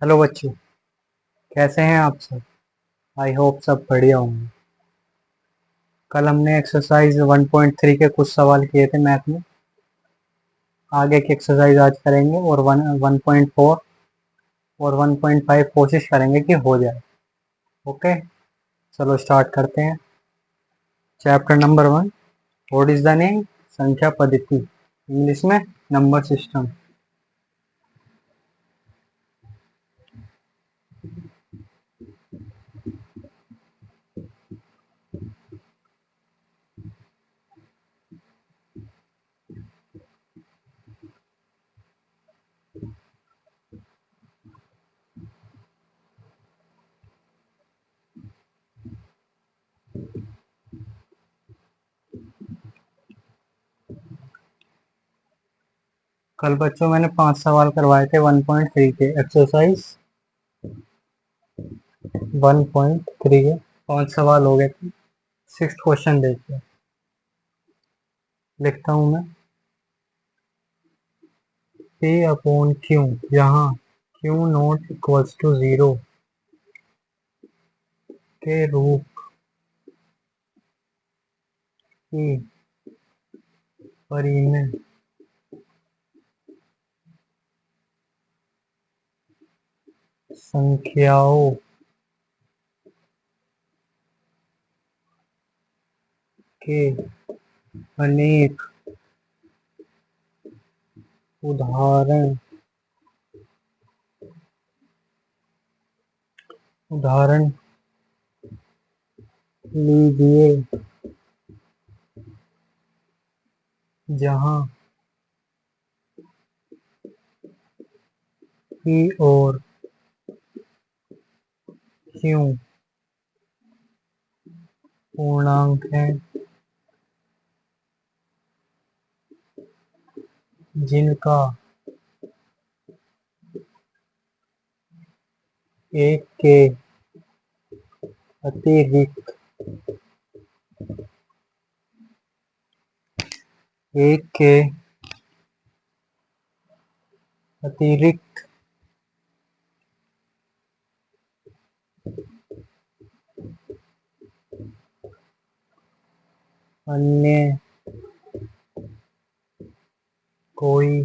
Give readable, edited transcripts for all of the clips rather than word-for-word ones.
Hello बच्चों, कैसे हैं आप सब। आई होप सब बढ़िया होंगे। कल हमने एक्सरसाइज 1.3 के कुछ सवाल किए थे मैथ में। आगे की एक्सरसाइज आज करेंगे और 1.4 और 1.5 कोशिश करेंगे कि हो जाए। ओके, चलो स्टार्ट करते हैं। Chapter number 1, what is the name, संख्या पद्धति, इंग्लिश में नंबर सिस्टम। कल बच्चों मैंने 5 सवाल करवाए थे 1.3 के, एक्सरसाइज 1.3 के 5 सवाल हो गए थे। 6th क्वेश्चन देखिए, लिखता हूँ मैं। P अपॉन Q, यहाँ Q नॉट इक्वल्स टू 0 के रूप की परिमेय संख्याओं के अनेक उदाहरण लीजिए, जहाँ P और Q पूर्णांक हैं, जिनका एक के अतिरिक्त एक के अतिरिक्त अन्य कोई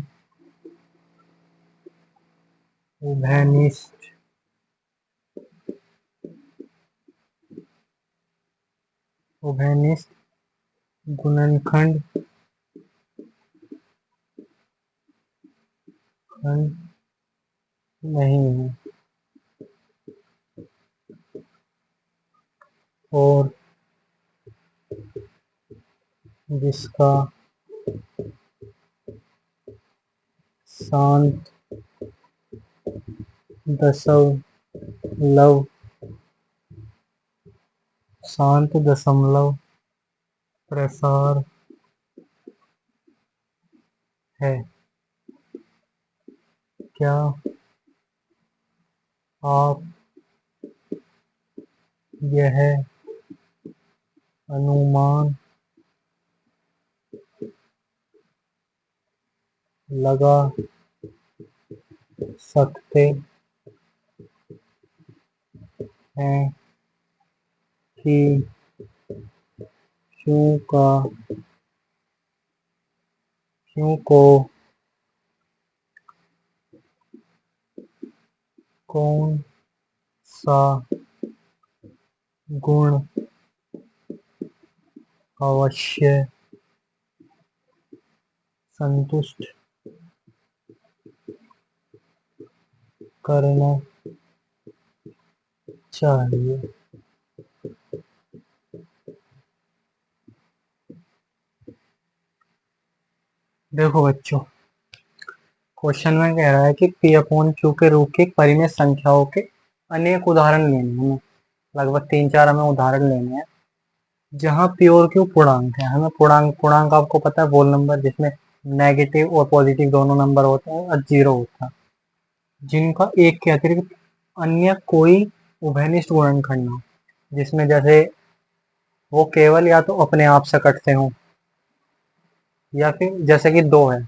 उभयनिष्ठ गुणनखंड नहीं है, और जिसका शांत दशमलव प्रसार है। क्या आप यह अनुमान लगा सकते हैं कि Q को कौन सा गुण अवश्य संतुष्ट करना चाहिए। देखो बच्चों, क्वेश्चन में कह रहा है कि P अपॉन Q के रूप की परिमेय संख्याओं के अनेक उदाहरण लेने हैं। लगभग 3-4 हमें उदाहरण लेने हैं जहाँ P और Q पूर्णांक है। हमें पूर्णांक आपको पता है होल नंबर, जिसमें नेगेटिव और पॉजिटिव दोनों नंबर होते हैं और जीरो होता है, जिनका एक के अतिरिक्त अन्य कोई उभयनिष्ठ गुणनखंड हो, जिसमें जैसे वो केवल या तो अपने आप से कटते हो, या फिर जैसे कि 2 है,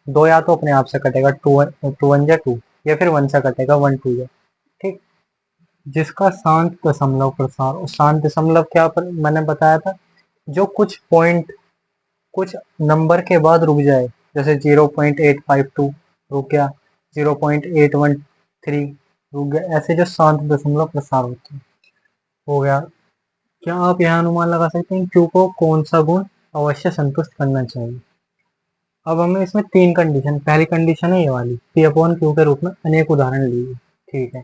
2 या तो अपने आप से कटेगा, 2 1 जा 2, या फिर 1 से कटेगा, 1 2 है, ठीक। जिसका शांत दशमलव प्रसार, और शांत दशमलव क्या मैंने बताया था, जो कुछ पॉइंट कुछ नंबर के बाद रुक जाए, जैसे 0.852 रुक गया, 0.813 रुक गया, ऐसे जो शांत दशमलव प्रसार होते हैं। हो गया। क्या आप यह अनुमान लगा सकते हैं क्यू को कौन सा गुण अवश्य संतुष्ट करना चाहिए? अब हमें इसमें 3 कंडीशन, पहली कंडीशन है ये वाली, पी अपॉन क्यू के रूप में अनेक उदाहरण लिए, ठीक है।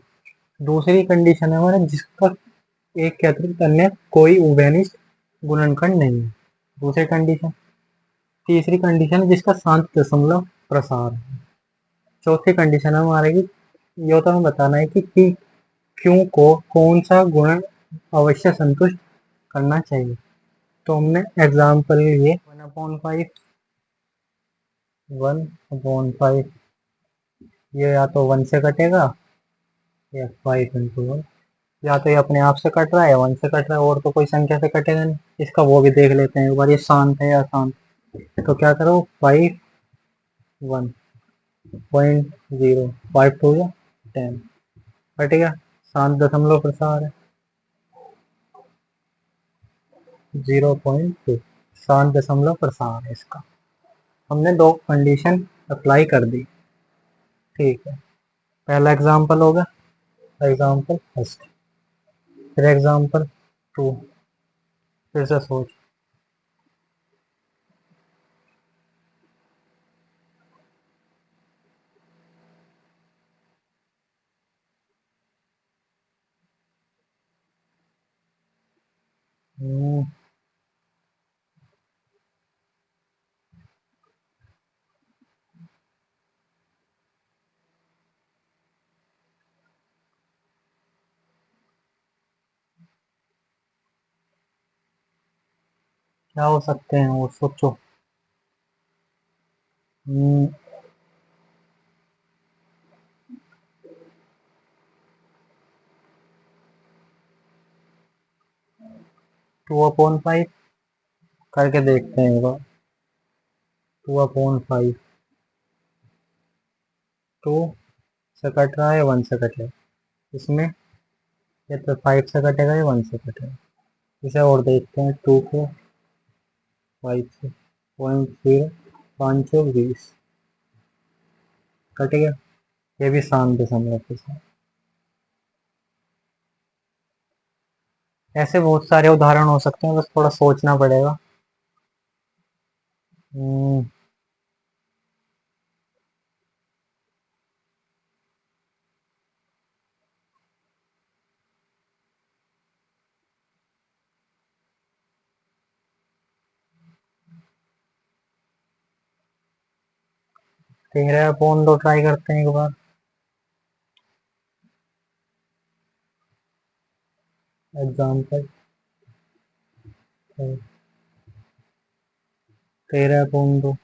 दूसरी कंडीशन है हमारा जिसका एक के अतिरिक्त अन्य कोई उभयनिष्ठ गुणनखंड नहीं है, दूसरी कंडीशन। तीसरी कंडीशन है जिसका शांत दशमलव प्रसार है। चौथी कंडीशन है हमारे की, ये तो हमें बताना है कि क्यू को कौन सा गुणन अवश्य संतुष्ट करना चाहिए। तो हमने एग्जाम्पल लिए 1/5, 1/5, ये या तो 1 से कटेगा या 5 × 1, या तो ये अपने आप से कट रहा है या 1 से कट रहा है, और तो कोई संख्या से कटेगा नहीं। इसका वो भी देख लेते हैं एक बार, ये शांत है या अशांत। तो क्या करो, 5 1.0 5 2 या 10, कट गया। शांत दशमलव प्रसार है 0.2, शांत दशमलव प्रसार है इसका। हमने 2 कंडीशन अप्लाई कर दी, ठीक है। पहला एग्जाम्पल होगा एग्जाम्पल फर्स्ट, फिर एग्जाम्पल 2, फिर से सोच। हम्म, क्या हो सकते हैं वो सोचो। 2/5 करके देखते हैं एक बार। 2/5, 2 से कट रहा है, 1 से कटेगा, इसमें या तो 5 से कटेगा या 1 से कटेगा। इसे और देखते हैं, 2 को 5 से, 0.0, 5 20, कट गया। ये भी शांत दशमलव के साथ। ऐसे बहुत सारे उदाहरण हो सकते हैं, बस थोड़ा सोचना पड़ेगा। 13/2 ट्राई करते हैं एक बार। एग्जाम्पल 13/2,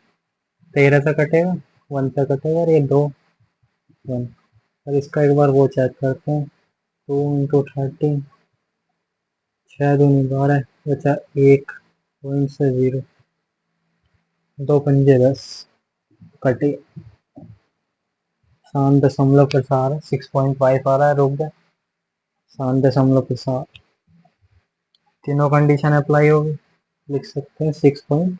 13 से कटेगा, 1 से कटेगा, और ये 2 1। और इसका एक बार वो चेक करते हैं, 2 × 13, 6 दूनी 12, बचा 1, 0, 2 पंजे 10, कटे। शांत दशमलव प्रसार 6.5 आ रहा है, रुक गया। शांत दशमलव प्रसार, तीनों कंडीशन अप्लाई होगी, लिख सकते हैं 6.5।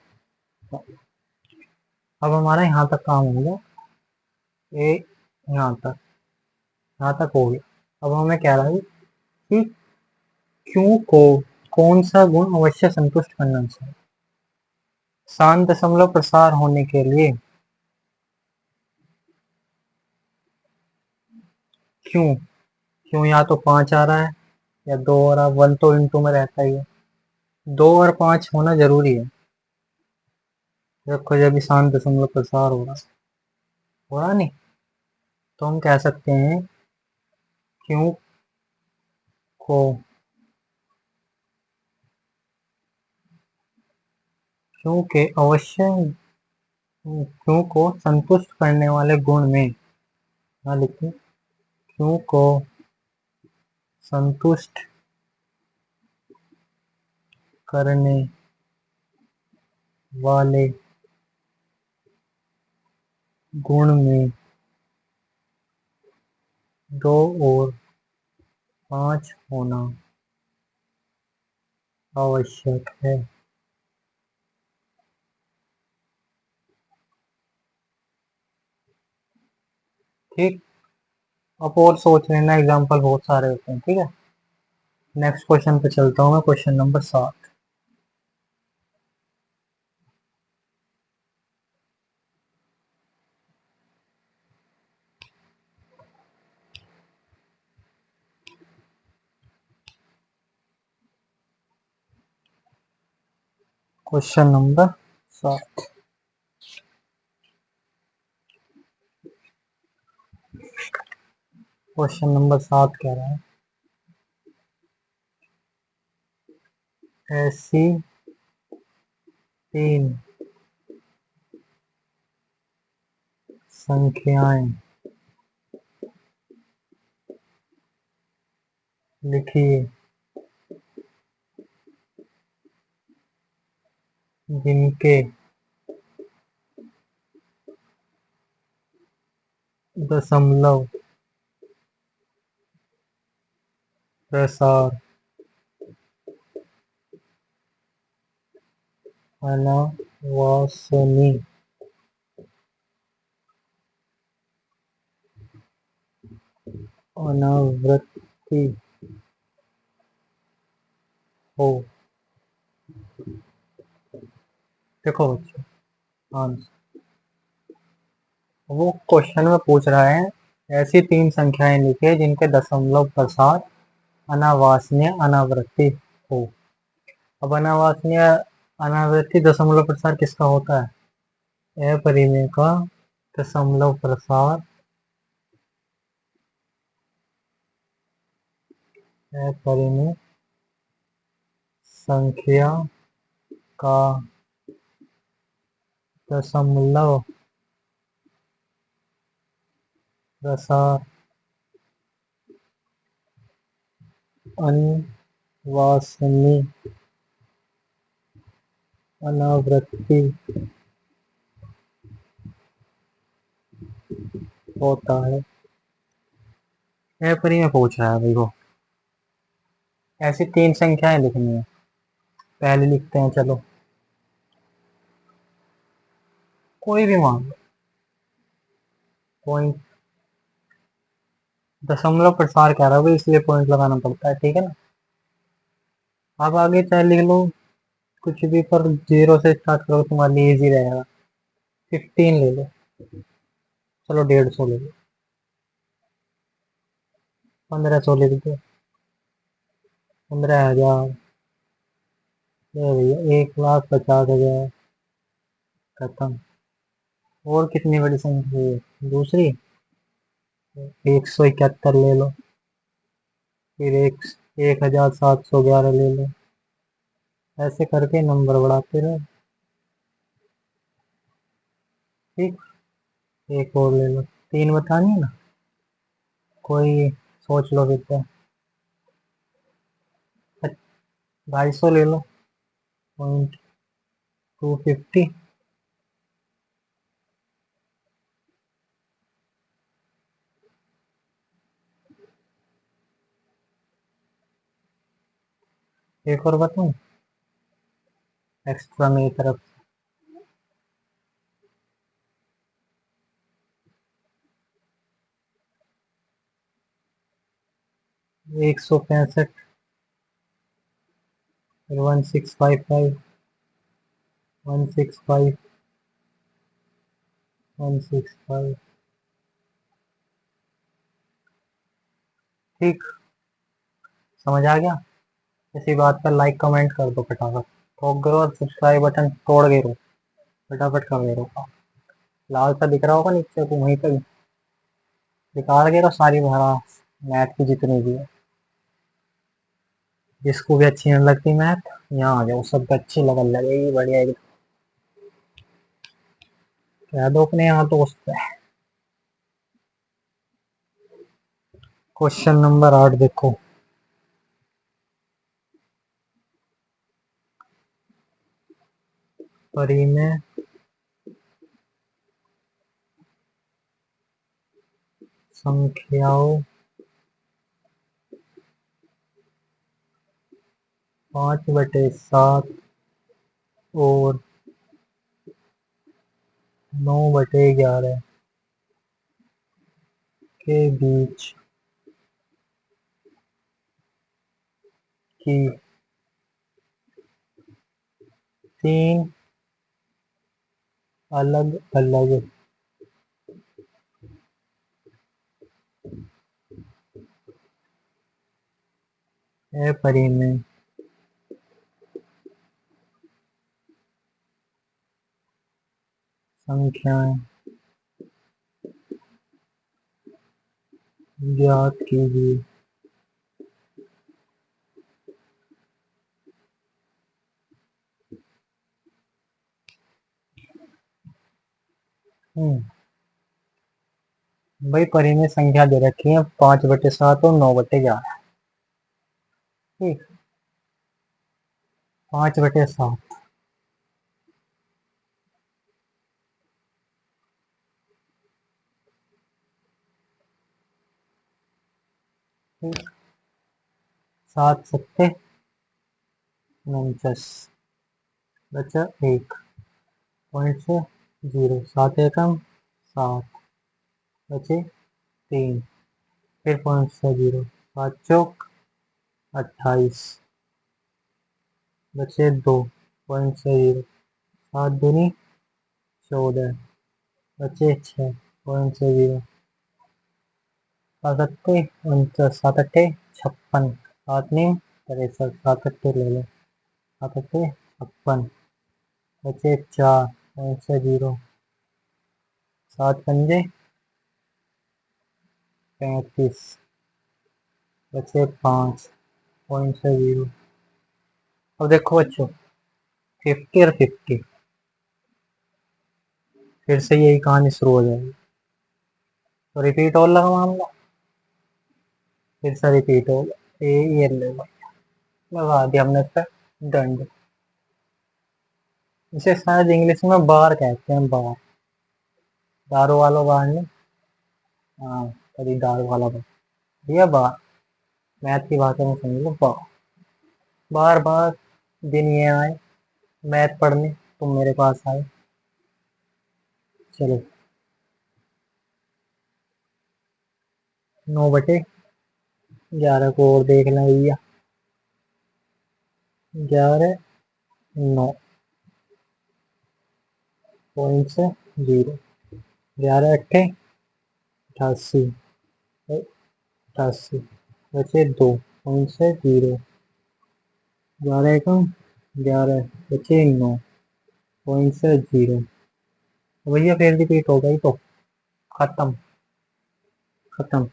अब हमारा यहाँ तक काम हो गया, ये यहाँ तक हो गया। अब हमें कह रहा है कि क्यू को कौन सा गुण अवश्य संतुष्ट करना चाहिए। शांत दशमलव प्रसार होने के लिए क्यों क्यों या तो 5 आ रहा है या 2 आ रहा है, 1 तो इंटू में रहता ही है, 2 और 5 होना जरूरी है। देखो जब भी शांत दशमलव प्रसार हो रहा नहीं, तो हम कह सकते हैं क्यू को क्यू के अवश्य क्यू को संतुष्ट करने वाले गुण में, यहाँ लिखते हैं, क्यू को संतुष्ट करने वाले गुण में 2 और 5 होना आवश्यक है। ठीक, अब और सोच लेना, एग्जाम्पल बहुत सारे होते हैं। ठीक है, नेक्स्ट क्वेश्चन पे चलता हूँ मैं, question number 7। Question number 7। Question number 7 कह रहा है, ऐसी 3 संख्याएं लिखिए जिनके दशमलव प्रसार अनावासनी अनावृत्ति हो। देखो बच्चों, हाँ, वो क्वेश्चन में पूछ रहा है, ऐसी 3 संख्याएं लिखिए जिनके दशमलव प्रसार अनावासनीय अनावृत्ति हो। अब अनावासनीय अनावृत्ति दशमलव प्रसार किसका होता है? अपरिमेय का दशमलव प्रसार अपरिमेय संख्या का दशमलव प्रसार अनवासनीय अनावृत्ति होता है। अपरिमेय पूछ रहा है, देखो ऐसी 3 संख्याएं लिखनी है। पहले लिखते हैं, चलो कोई भी मान लो, पॉइंट, दशमलव प्रसार कह रहा है भाई, इसलिए पॉइंट लगाना पड़ता है। ठीक है ना, आप आगे चाहे लिख लो कुछ भी, पर 0 से स्टार्ट करो, तुम्हारे लिए इजी रहेगा। 15 ले लो, चलो 150 ले लो, 1500 लिख दो, 15,000, ये भैया 1,50,000, खत्म। और कितनी बड़ी संख्या है दूसरी? 171 ले लो, फिर 1,711 ले लो, ऐसे करके नंबर बढ़ाते रहो। ठीक, एक और ले लो, 3 बतानी है ना, कोई सोच लो कितना। 250 ले लो, पॉइंट 250। एक और बताऊं एक्स्ट्रा मेरी तरफ? 165, 1655, 165, 165। ठीक, समझ आ गया? इसी बात पर लाइक कमेंट कर दो फटाफट, ठोक करो, और सब्सक्राइब बटन तोड़ के रहो, फटाफट कर दे रहो। लाल सा दिख रहा होगा नीचे को, वहीं पे निकाल के रहो सारी भरा, मैथ की जितनी भी है। जिसको भी अच्छी नहीं लगती मैथ, यहाँ आ जाओ, सबको अच्छी लगेगी, बढ़िया एकदम। कह दो अपने यहाँ दोस्त पे। क्वेश्चन नंबर 8 देखो, परिमेय संख्याओं 5/7 और 9/11 के बीच की 3 अलग अलग अपरिमेय संख्याएं ज्ञात कीजिए। भाई परिमेय संख्या दे रखी है 5/7 और 9/11। ठीक, 5/7। ठीक, 7×7 49 बचा 1 पॉइंट से 0, 7 एकम 7 बचे 3, फिर पॉइंट से 0, 7 चौक 28 बचे 2 पॉइंट से 0, 7 दूनी 14 बचे 6 पॉइंट से 0, 7 अट्ठे 49, 7 अट्ठे 56, 7 नीम 63, 7 अट्ठे ले लो, 7 अट्ठे 56 बचे 4 पॉइंट से 0, 7 पंजे 35 बचे 5 पॉइंट से 0। अब देखो बच्चों 50 और 50 फिर से यही कहानी शुरू हो जाएगी, तो रिपीट और लगा मामला, फिर से रिपीट होगा। ये लगा दिया हमने इस पर दंड। इसे शायद इंग्लिश में बार कहते हैं, बार, दारू वाला बार नहीं, हाँ कभी दारू वाला बार, भैया बार, मैथ की भाषा में समझ लो बार। बार बार दिन ये आए मैथ पढ़ने, तुम मेरे पास आए। चलो 9/11 को और देख लें भैया, 11 9 पॉइंट से 0, 11 अट्ठे 88 88 बचे 2 पॉइंट से 0, 11 एकम 11 बचे 9 पॉइंट से 0। भैया फिर रिपीट हो गई तो खत्म खत्म।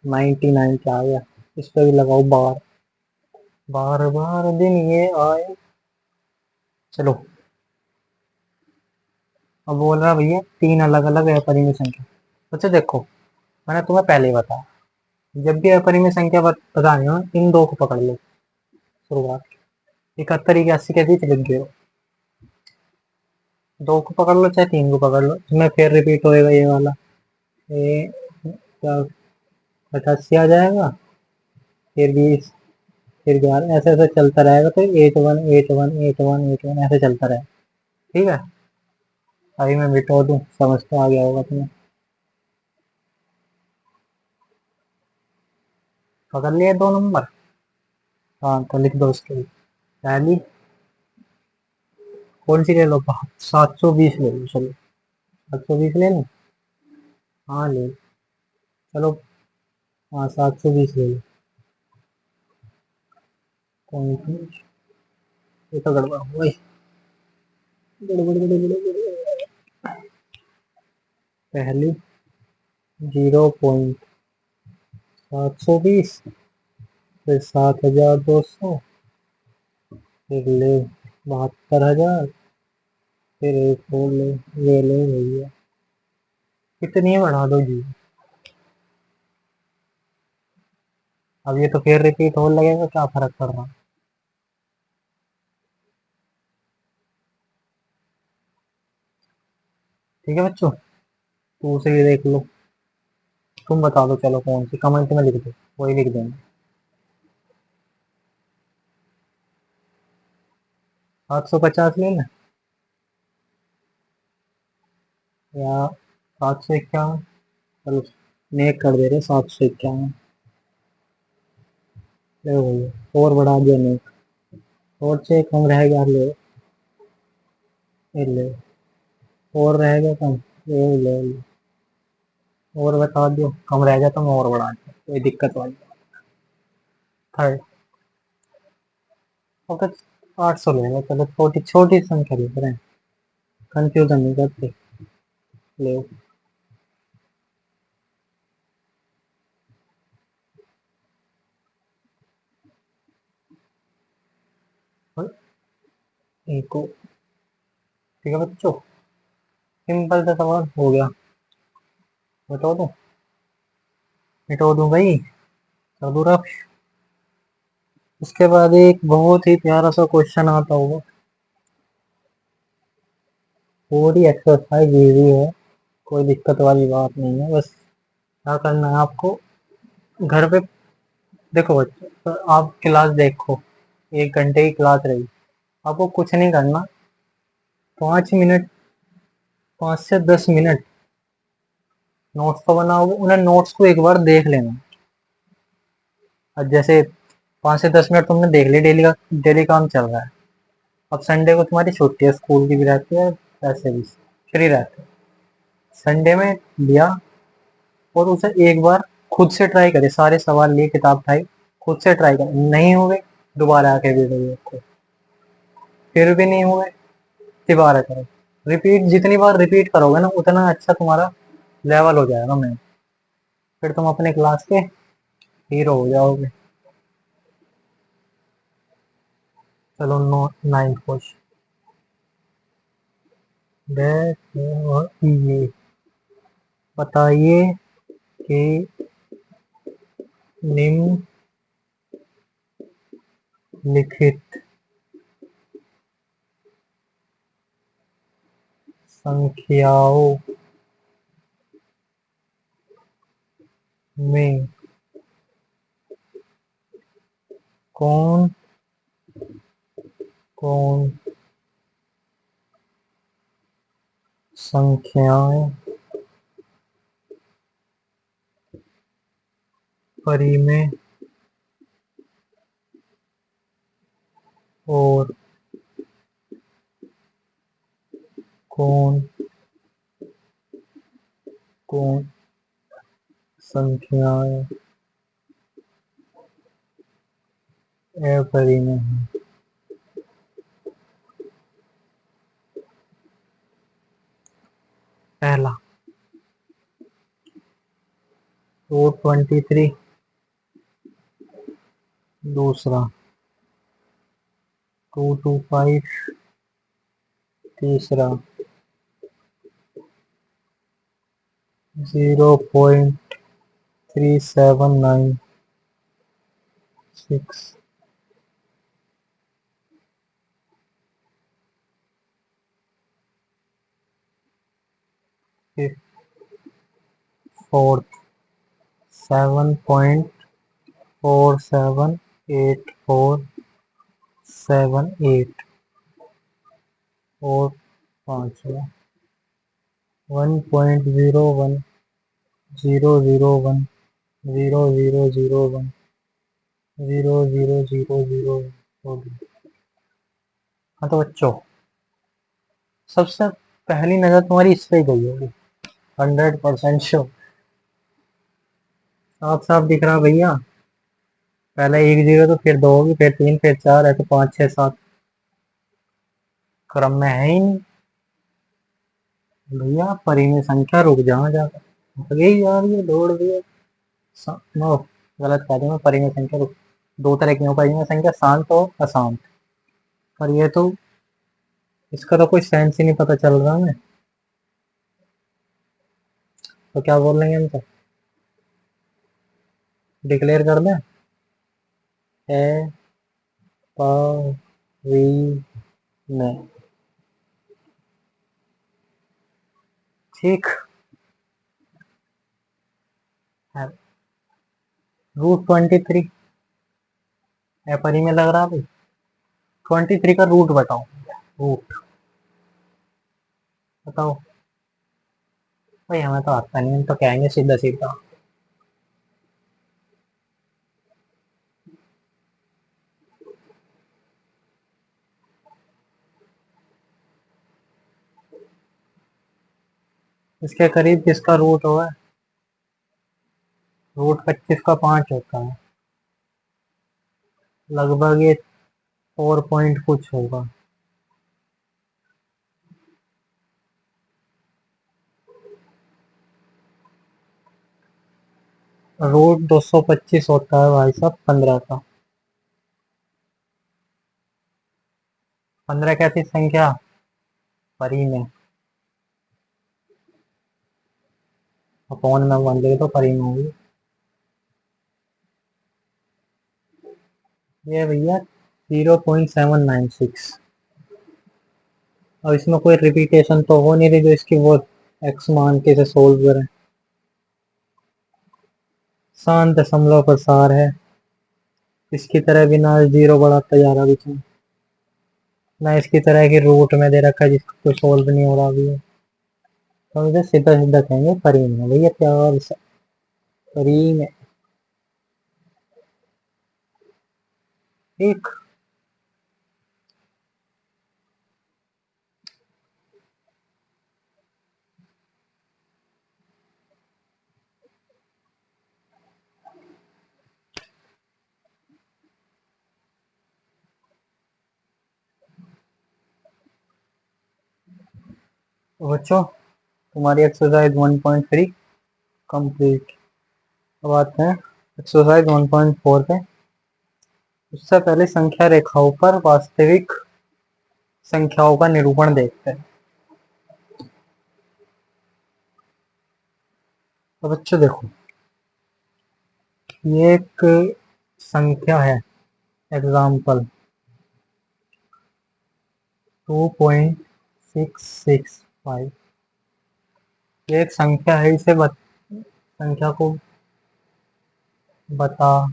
99 क्या आ गया, इस पे भी लगाओ बार, बार बार दिन ये आए। चलो अब बोल रहा भैया 3 अलग अलग अपरिमेय संख्या। अच्छा देखो, मैंने तुम्हें पहले ही बताया, जब भी अपरिमेय संख्या बतानी हो इन दो को पकड़ लो शुरुआत, 71 81 के बीच लिख गए हो, 2 को पकड़ लो चाहे 3 को पकड़ लो, इसमें फिर रिपीट होएगा ये वाला, ये क्या 88 आ जाएगा, फिर 20, फिर 11, ऐसे ऐसे चलता रहेगा, तो 81 81 81 81 ऐसे चलता रहेगा। ठीक है, अभी मैं मिटा दूं, समझ तो आ गया होगा तुम्हें। पकड़ लिए 2 नंबर, हाँ तो लिख दो उसके लिए। पहली कौन सी ले लो, 720 ले लो, चलो 720 ले लो, हाँ ले लो। चलो हाँ 720 ले लो, ये तो गड़बड़ हो गई, गड़बड़ गड़बड़ गड़बड़। पहली 0.720, फिर 7200, फिर ले 72,000, फिर एक और ले भैया, कितनी बढ़ा दो जी। अब ये तो फिर रिपीट होने लगेगा, क्या फर्क पड़ रहा है। ठीक है बच्चों, तो उसे भी देख लो, तुम बता दो चलो कौन सी, कमेंट में लिख दो, वही लिख देंगे। 750 ले लें या 751? चलो नेक कर दे रहे 751। ले भैया और बढ़ा दिया नेक। और से कम रह गया ले, ये ले। और रह गया कम, ये ले। और बता दो कम रह गया तो मैं और बढ़ा दिया, कोई दिक्कत वाली थर्ड। ओके 800 लेंगे, चलो छोटी छोटी संख्या लिख रहे हैं, कंफ्यूजन नहीं करते। ले इनको, ठीक है बच्चों, सिंपल सा सवाल हो गया। बताओ तो, मिटो दूं भाई, कर दूं रफ। उसके बाद एक बहुत ही प्यारा सा क्वेश्चन आता होगा, पूरी एक्सरसाइज इजी है, कोई दिक्कत वाली बात नहीं है। बस क्या करना है आपको, घर पे देखो बच्चों, तो आप क्लास देखो, 1 घंटे की क्लास रही, आपको कुछ नहीं करना, 5 मिनट, 5 से 10 मिनट नोट्स तो बनाओगे, उन्हें नोट्स को एक बार देख लेना। अब जैसे 5 से 10 मिनट तुमने देख ली, डेली का डेली काम चल रहा है। अब संडे को तुम्हारी छुट्टी है, स्कूल की भी रहती है, वैसे भी फ्री रहते हो, संडे में दिया और उसे एक बार खुद से ट्राई करे, सारे सवाल लिए, किताब उठाई, खुद से ट्राई करे, नहीं हुए दोबारा आके दे दोगे उसको, फिर भी नहीं हुए दोबारा करो, रिपीट, जितनी बार रिपीट करोगे ना उतना अच्छा तुम्हारा लेवल हो जाएगा मैम, फिर तुम अपने क्लास के हीरो हो जाओगे। चलो नो, 9th क्वेश्चन, ये बताइए कि निम्नलिखित संख्याओं में कौन कौन संख्याएं परिमेय और कौन कौन संख्याएं अपरिमेय हैं। पहला 223, दूसरा 225, तीसरा 0.3796, फोर्थ 7.478478, और पांचवा 1.01, 0.001, 0.0001, 0.0001। हाँ तो बच्चों, सबसे पहली नजर तुम्हारी इस पे ही गई होगी, 100% श्योर, साफ साफ दिख रहा भैया। पहले 1 0 तो फिर 2 होगी, फिर 3, फिर 4 है, तो 5 6 7 क्रम में है ही नहीं भैया। परिमेय संख्या रुक जहाँ जाकर भागी जा रही है, दौड़ रही है। नो, गलत कह दिया मैं, परिमेय संख्या रुक, दो तरह की हो परिमेय संख्या, शांत और अशांत, पर ये तो, इसका तो कोई सेंस ही नहीं पता चल रहा है। तो क्या बोल रहे हैं हम, तो डिक्लेयर कर दें, ए परिमेय, ठीक है। √23 अपरिमेय लग रहा है भाई, 23 का रूट बताओ, रूट बताओ भाई, हमें तो आता नहीं, हम तो कहेंगे सीधा सीधा। इसके करीब किसका रूट होगा? रूट 25 का 5 होता है, लगभग ये 4 पॉइंट कुछ होगा। रूट 225 होता है भाई साहब 15 का। 15 कैसी संख्या? परी में, अपॉन में 1 दे तो परी में होगी। ये भैया 0.796। अब इसमें कोई रिपीटेशन तो हो नहीं रही जो इसकी वो एक्स मान के इसे सोल्व करें। शांत दशमलव प्रसार है, इसकी तरह भी ना जीरो बढ़ाता जा रहा बीच में, ना इसकी तरह की रूट में दे रखा है जिसको कोई सोल्व नहीं हो रहा अभी। तो हम इसे सीधा सीधा कहेंगे परी में भैया, प्यार से परी में। ठीक। तो बच्चों, तुम्हारी एक्सरसाइज 1.3 कंप्लीट। अब आते हैं एक्सरसाइज 1.4 पे। उससे पहले संख्या रेखाओं पर वास्तविक संख्याओं का निरूपण देखते हैं। तो बच्चों देखो, ये एक संख्या है, एग्जाम्पल 2.665। ये एक संख्या है, इसे संख्या को बताओ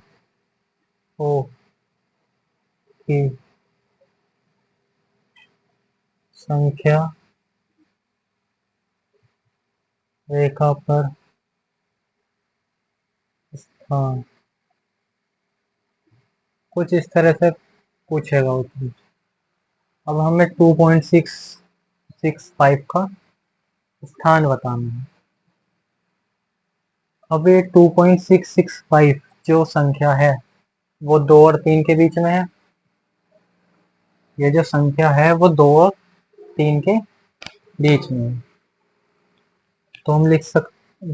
कि संख्या रेखा पर स्थान, कुछ इस तरह से पूछेगा उसमें। अब हमें 2.665 का स्थान बताना है। अब ये 2.665 जो संख्या है वो 2 और 3 के बीच में है। ये जो संख्या है वो 2 और 3 के बीच में है। तो हम लिख सकते,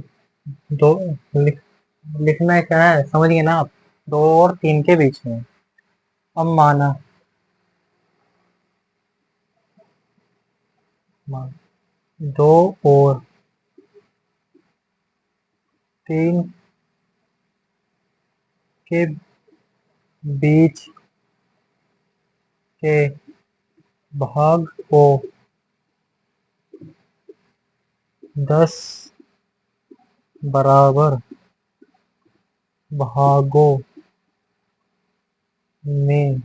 दो लिखना क्या है समझ गए ना आप? 2 और 3 के बीच में। अब मान 2 और 3 के बीच के भाग को 10 बराबर भागों में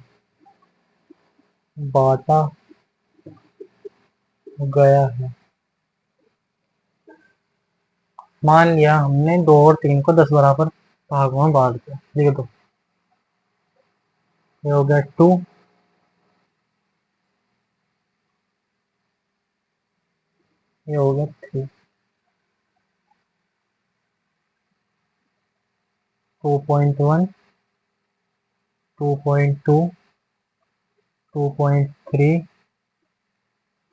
बांटा गया है। मान लिया हमने 2 और 3 को 10 बराबर भागों में बांट दिया, लिख दो। ये हो गया 2, ये हो गया 3। 2.1, 2.2, 2.3,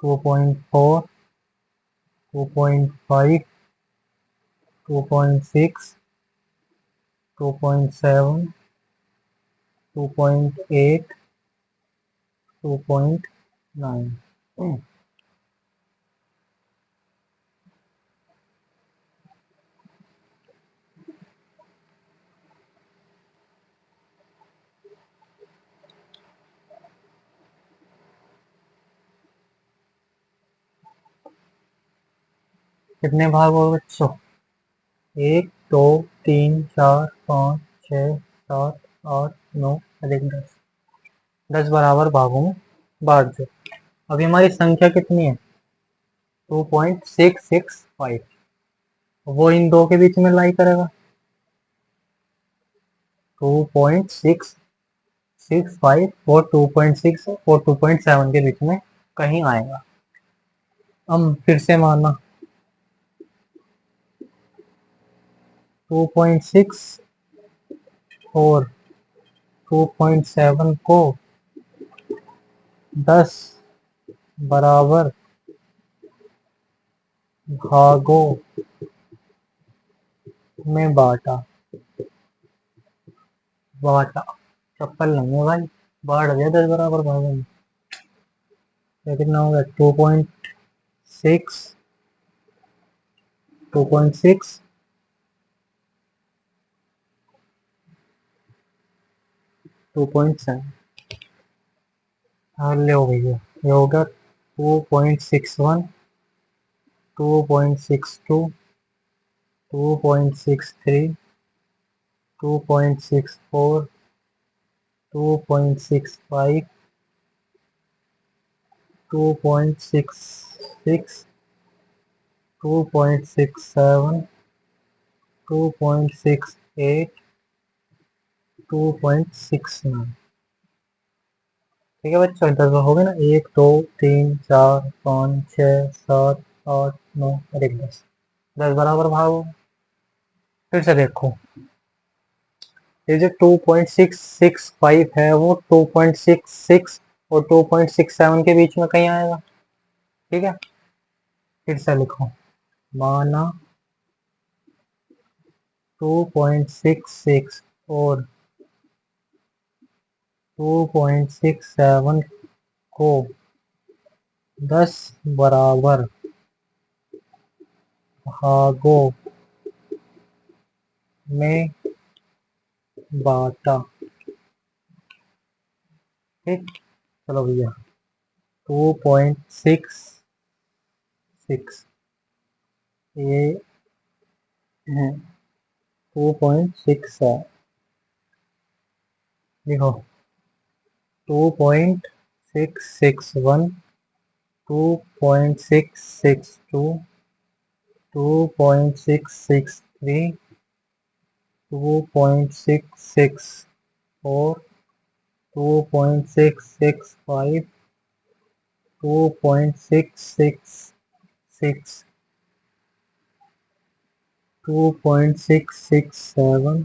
2.4, 2.5, 2.6, 2.7, 2.8, 2.9। कितने भाग हो गए बच्चों? 1, 2, 3, 4, 5, 6, 7, 8, 9 अधिक 10। 10 बराबर भागों में बांट दो। अभी हमारी संख्या कितनी है? 2.665। वो इन दो के बीच में लाई करेगा। 2.665 और 2.6 और 2.7 के बीच में कहीं आएगा। हम फिर से माना 2.6 और 2.7 को 10 बराबर भागों में बांटा। चप्पल नहीं है भाई, बांट दिया 10 बराबर भागों में। तो कितना होगा? 2.6 2.7 हाँ ले हो भैया, ये होगा 2.61 2.62 2.63 2.64 2.65 2.66 2.67 2.68 2.69। ठीक है बच्चों, 10 हो गए ना? 1 2 3 4 5 6 7 8 9 और 1 10 बराबर भाग हो। फिर से देखो, ये जो 2.665 है वो 2.66 और 2.67 के बीच में कहीं आएगा। ठीक है, फिर से लिखो, माना 2.66 और 2.67 को 10 बराबर भागों में बांटा। ठीक, चलो भैया 2.66 ये है 2.6 है, देखो 2.661 2.662 2.663 2.664 2.665 2.666 2.667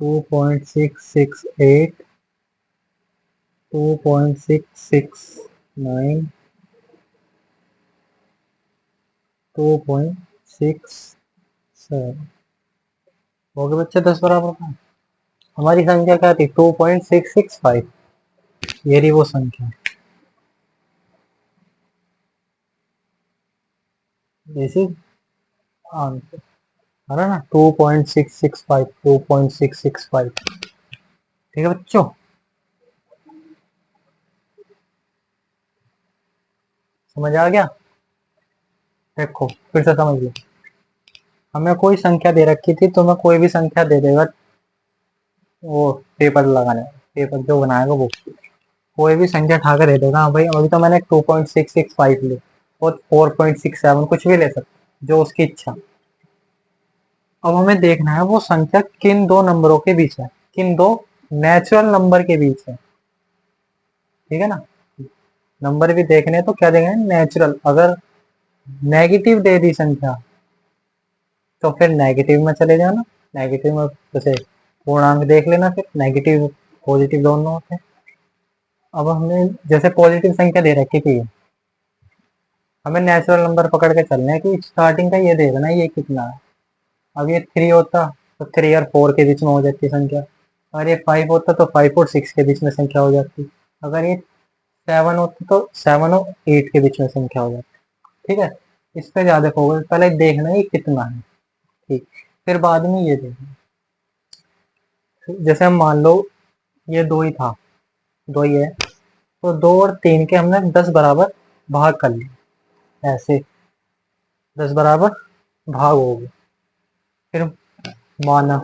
2.668 2.669 2.67 हो गए बच्चे 10 बराबर का। हमारी संख्या क्या थी? 2.665। ये रही वो संख्या, इसी आंसर है ना, 2.665 2.665। ठीक है बच्चों, समझ आ गया? देखो फिर से समझ लो, हमें कोई संख्या दे रखी थी तो मैं कोई भी संख्या दे देगा वो पेपर लगाने, पेपर जो बनाएगा वो कोई भी संख्या उठा कर दे देगा। हाँ भाई, अभी तो मैंने 2.665 ली और 4.67 कुछ भी ले सकता, जो उसकी इच्छा। अब हमें देखना है वो संख्या किन दो नंबरों के बीच है, किन दो नेचुरल नंबर के बीच है। ठीक है ना, नंबर भी देखने तो क्या देंगे? नेचुरल। अगर नेगेटिव दे दी संख्या तो फिर नेगेटिव में चले जाना, नेगेटिव में जैसे पूर्णांक देख लेना, फिर नेगेटिव पॉजिटिव दोनों होते हैं। अब हमने जैसे पॉजिटिव संख्या दे रखी थी, हमें नेचुरल नंबर पकड़ के चलना है कि स्टार्टिंग का ये देखना है ये कितना है। अब ये 3 होता तो 3 और 4 के बीच में हो जाती संख्या। अगर ये 5 होता तो 5 और 6 के बीच में संख्या हो जाती। अगर ये 7 होता तो 7 और 8 के बीच में संख्या हो जाती। ठीक है, इस पे ज्यादा फोकस, पहले देखना है ये कितना है। ठीक, फिर बाद में ये देखना। जैसे हम मान लो ये 2 ही था, 2 ही है, तो 2 और 3 के हमने 10 बराबर भाग कर लिए, ऐसे 10 बराबर भाग हो गए। फिर माना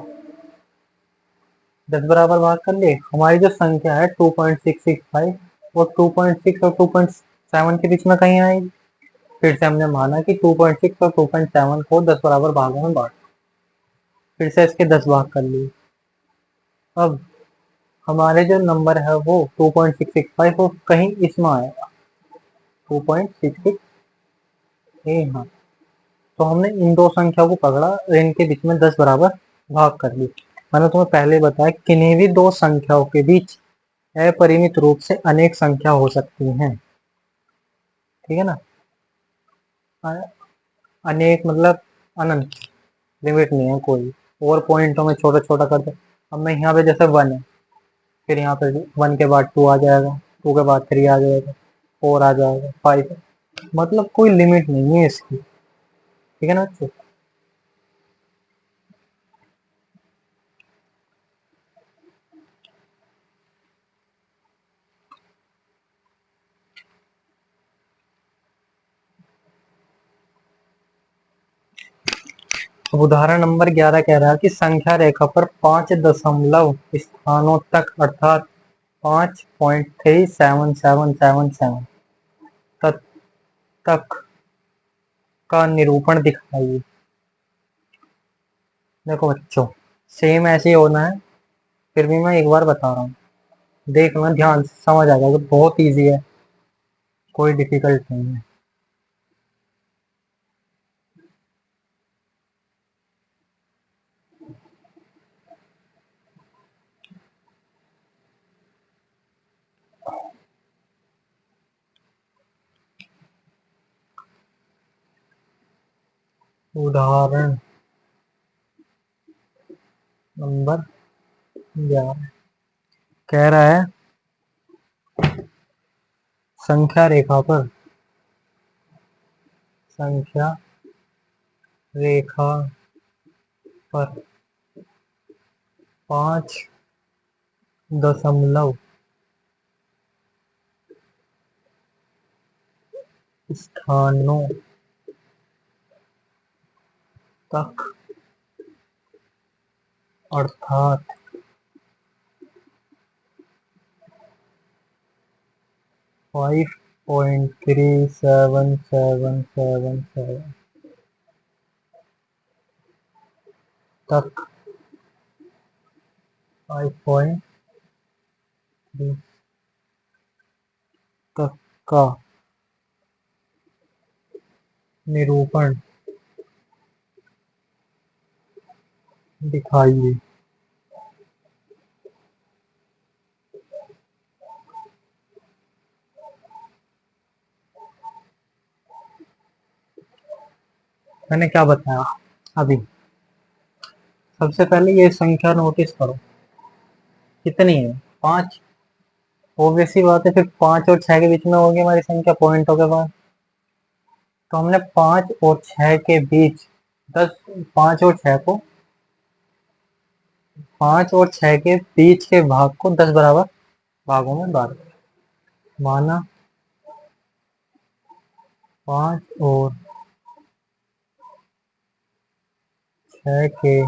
10 बराबर भाग कर लिए, हमारी जो संख्या है 2.665 वो 2.6 और 2.7 के बीच में कहीं आएगी। फिर से हमने माना कि 2.6 और 2.7 को 10 बराबर भागों में बांट, फिर से इसके 10 भाग कर लिए। अब हमारे जो नंबर है वो 2.665 वो कहीं इसमें आएगा, 2.66। हाँ, तो हमने इन दो संख्या को पकड़ा और इनके बीच में 10 बराबर भाग कर ली। मैंने तुम्हें पहले बताया किन्हीं भी दो संख्याओं के बीच अपरिमित रूप से अनेक संख्या हो सकती हैं, ठीक है ना। अनेक मतलब अनंत, लिमिट नहीं है कोई। और पॉइंटों में छोटा छोटा कर दे। अब मैं यहाँ पे जैसे 1 है, फिर यहाँ पे 1 के बाद 2 आ जाएगा, 2 के बाद 3 आ जाएगा, 4 आ जाएगा, 5, मतलब कोई लिमिट नहीं है इसकी, ठीक है ना बच्चों। अब उदाहरण नंबर 11 कह रहा है कि संख्या रेखा पर 5 दशमलव स्थानों तक अर्थात 5.37777 तक तक का निरूपण दिखाइए। देखो बच्चों, सेम ऐसे ही होना है, फिर भी मैं एक बार बता रहा हूँ, देखना ध्यान से, समझ आ जाएगा। बहुत इजी है, कोई डिफिकल्ट नहीं है। उदाहरण नंबर 11 कह रहा है संख्या रेखा पर, संख्या रेखा पर 5 दशमलव स्थानों तक अर्थात 5.37777 तक, 5.3 तक का निरूपण दिखाइए। मैंने क्या बताया अभी, सबसे पहले ये संख्या नोटिस करो, कितनी है, 5। ऑब्वियस सी बात है, फिर 5 और 6 के बीच में होगी हमारी संख्या पॉइंटों के बाद। तो हमने 5 और 6 के बीच 10, 5 और 6 को, 5 और 6 के बीच के भाग को 10 बराबर भागों में बांट दिया। माना 5 और 6 के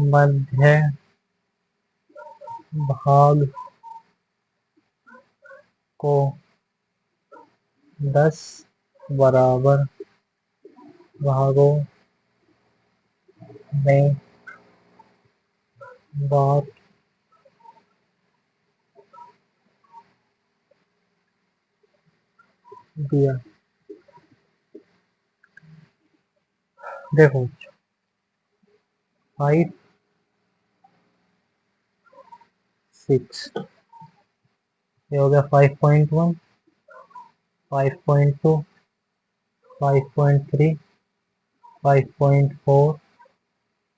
मध्य भाग को 10 बराबर भागों में बांट दिया। देखो 5, 6, ये हो गया 5.1, 5.2, 5.3, 5.4,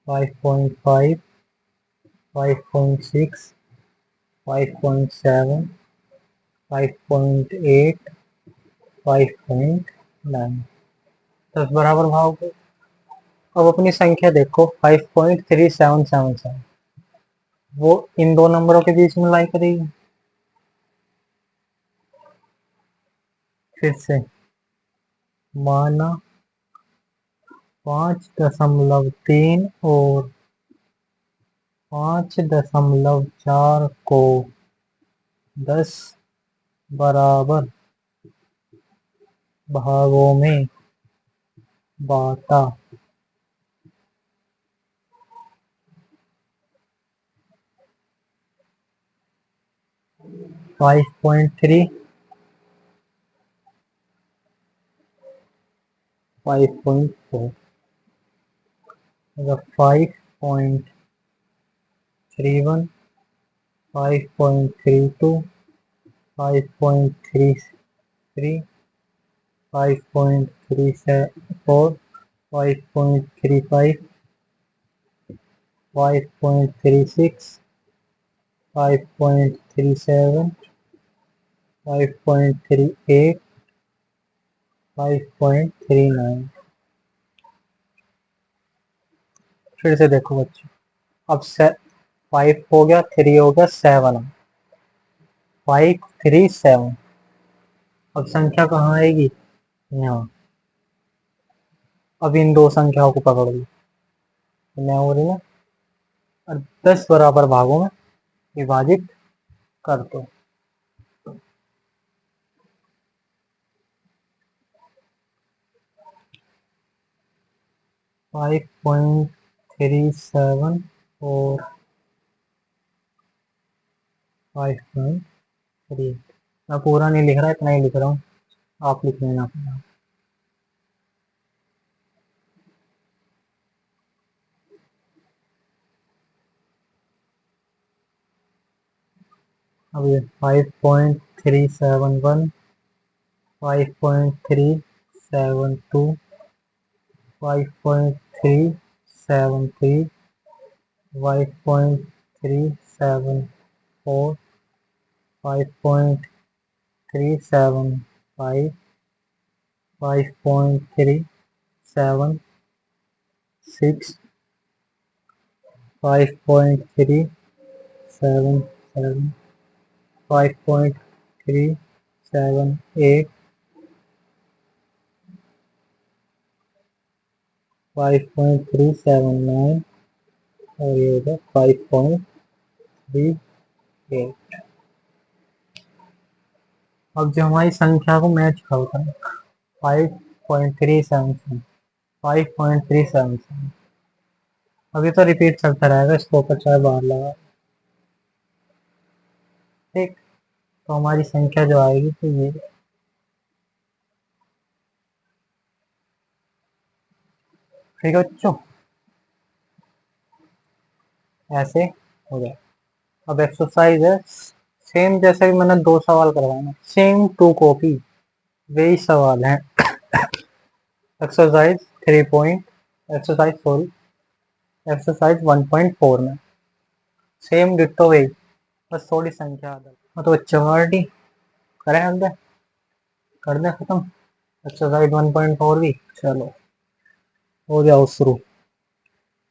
5.5, 5.6, 5.7, 5.8, 5.9, 10 बराबर भाव को। अब अपनी संख्या देखो 5.3777, वो इन दो नंबरों के बीच में लाई करेगी। फिर से माना 5.3 और 5.4 को 10 बराबर भागों में बांटा। 5.3, 5.4, मतलब 5.31, 5.32, 5.33, 5.34, 5.35, 5.36, 5.37, 5.38, 5.39। फिर से देखो बच्चों, अब 5 हो गया, 3 हो गया, 7, 537। अब संख्या कहाँ आएगी? यहाँ। अब इन दो संख्याओं को पकड़ लो, मैं हो रही है, और 10 बराबर भागों में विभाजित कर दो। 5.37 और 5.3। मैं पूरा नहीं लिख रहा, इतना ही लिख रहा हूँ, आप लिख लेना। अब ये 5.371, 5.372, 5.373, 5.374, 5.375, 5.376, 5.377, 5.378, 5.379 और ये होगा 5.38। अब जो हमारी संख्या को मैच करता है, 5.377, 5.377। अभी तो रिपीट चलता रहेगा, इसको ऊपर चाहे बाहर लगा। ठीक, तो हमारी संख्या जो आएगी तो ये, ठीक है बच्चों, ऐसे हो गया। अब एक्सरसाइज है, सेम जैसे कि मैंने 2 सवाल करवाए ना, सेम 2 कॉपी वही सवाल है। Exercise 3 point, exercise sorry, exercise 1.4 में सेम डिट्टो वही, बस थोड़ी संख्या अलग। तो बच्चों पार्टी करें अंदर, कर दें खत्म एक्सरसाइज 1.4 भी। चलो हो जाओ शुरू।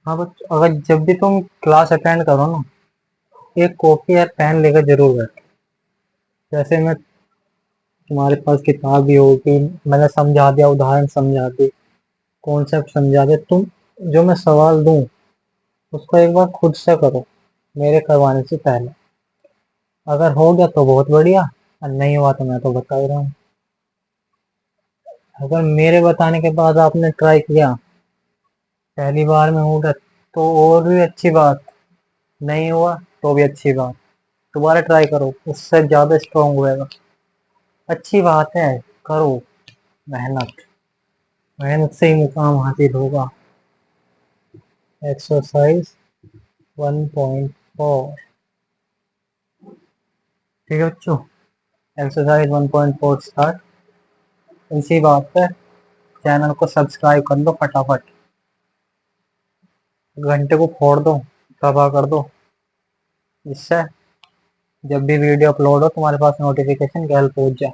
हाँ बच्चों, अगर जब भी तुम क्लास अटेंड करो ना, एक कॉपी या पेन लेकर जरूर बैठो। जैसे मैं, तुम्हारे पास किताब भी होगी, मैंने समझा दिया, उदाहरण समझा दी, कॉन्सेप्ट समझा दे, तुम जो मैं सवाल दूं उसको एक बार खुद से करो, मेरे करवाने से पहले। अगर हो गया तो बहुत बढ़िया, और नहीं हुआ तो मैं तो बता ही रहा हूँ। अगर मेरे बताने के बाद आपने ट्राई किया, पहली बार में हो गया तो और भी अच्छी बात, नहीं हुआ तो भी अच्छी बात, दोबारा ट्राई करो, उससे ज़्यादा स्ट्रांग होएगा। अच्छी बात है, करो मेहनत, मेहनत से ही मुकाम हासिल होगा। एक्सरसाइज 1.4, ठीक है बच्चों, एक्सरसाइज 1.4 स्टार्ट। इसी बात पर चैनल को सब्सक्राइब कर दो फटाफट, घंटे को फोड़ दो, दबा कर दो, इससे जब भी वीडियो अपलोड हो तुम्हारे पास नोटिफिकेशन गैल पहुंच जाए,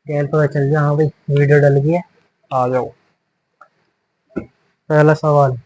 गैल पता चल जाए हाँ भाई वीडियो डल गई है, आ जाओ। पहला सवाल,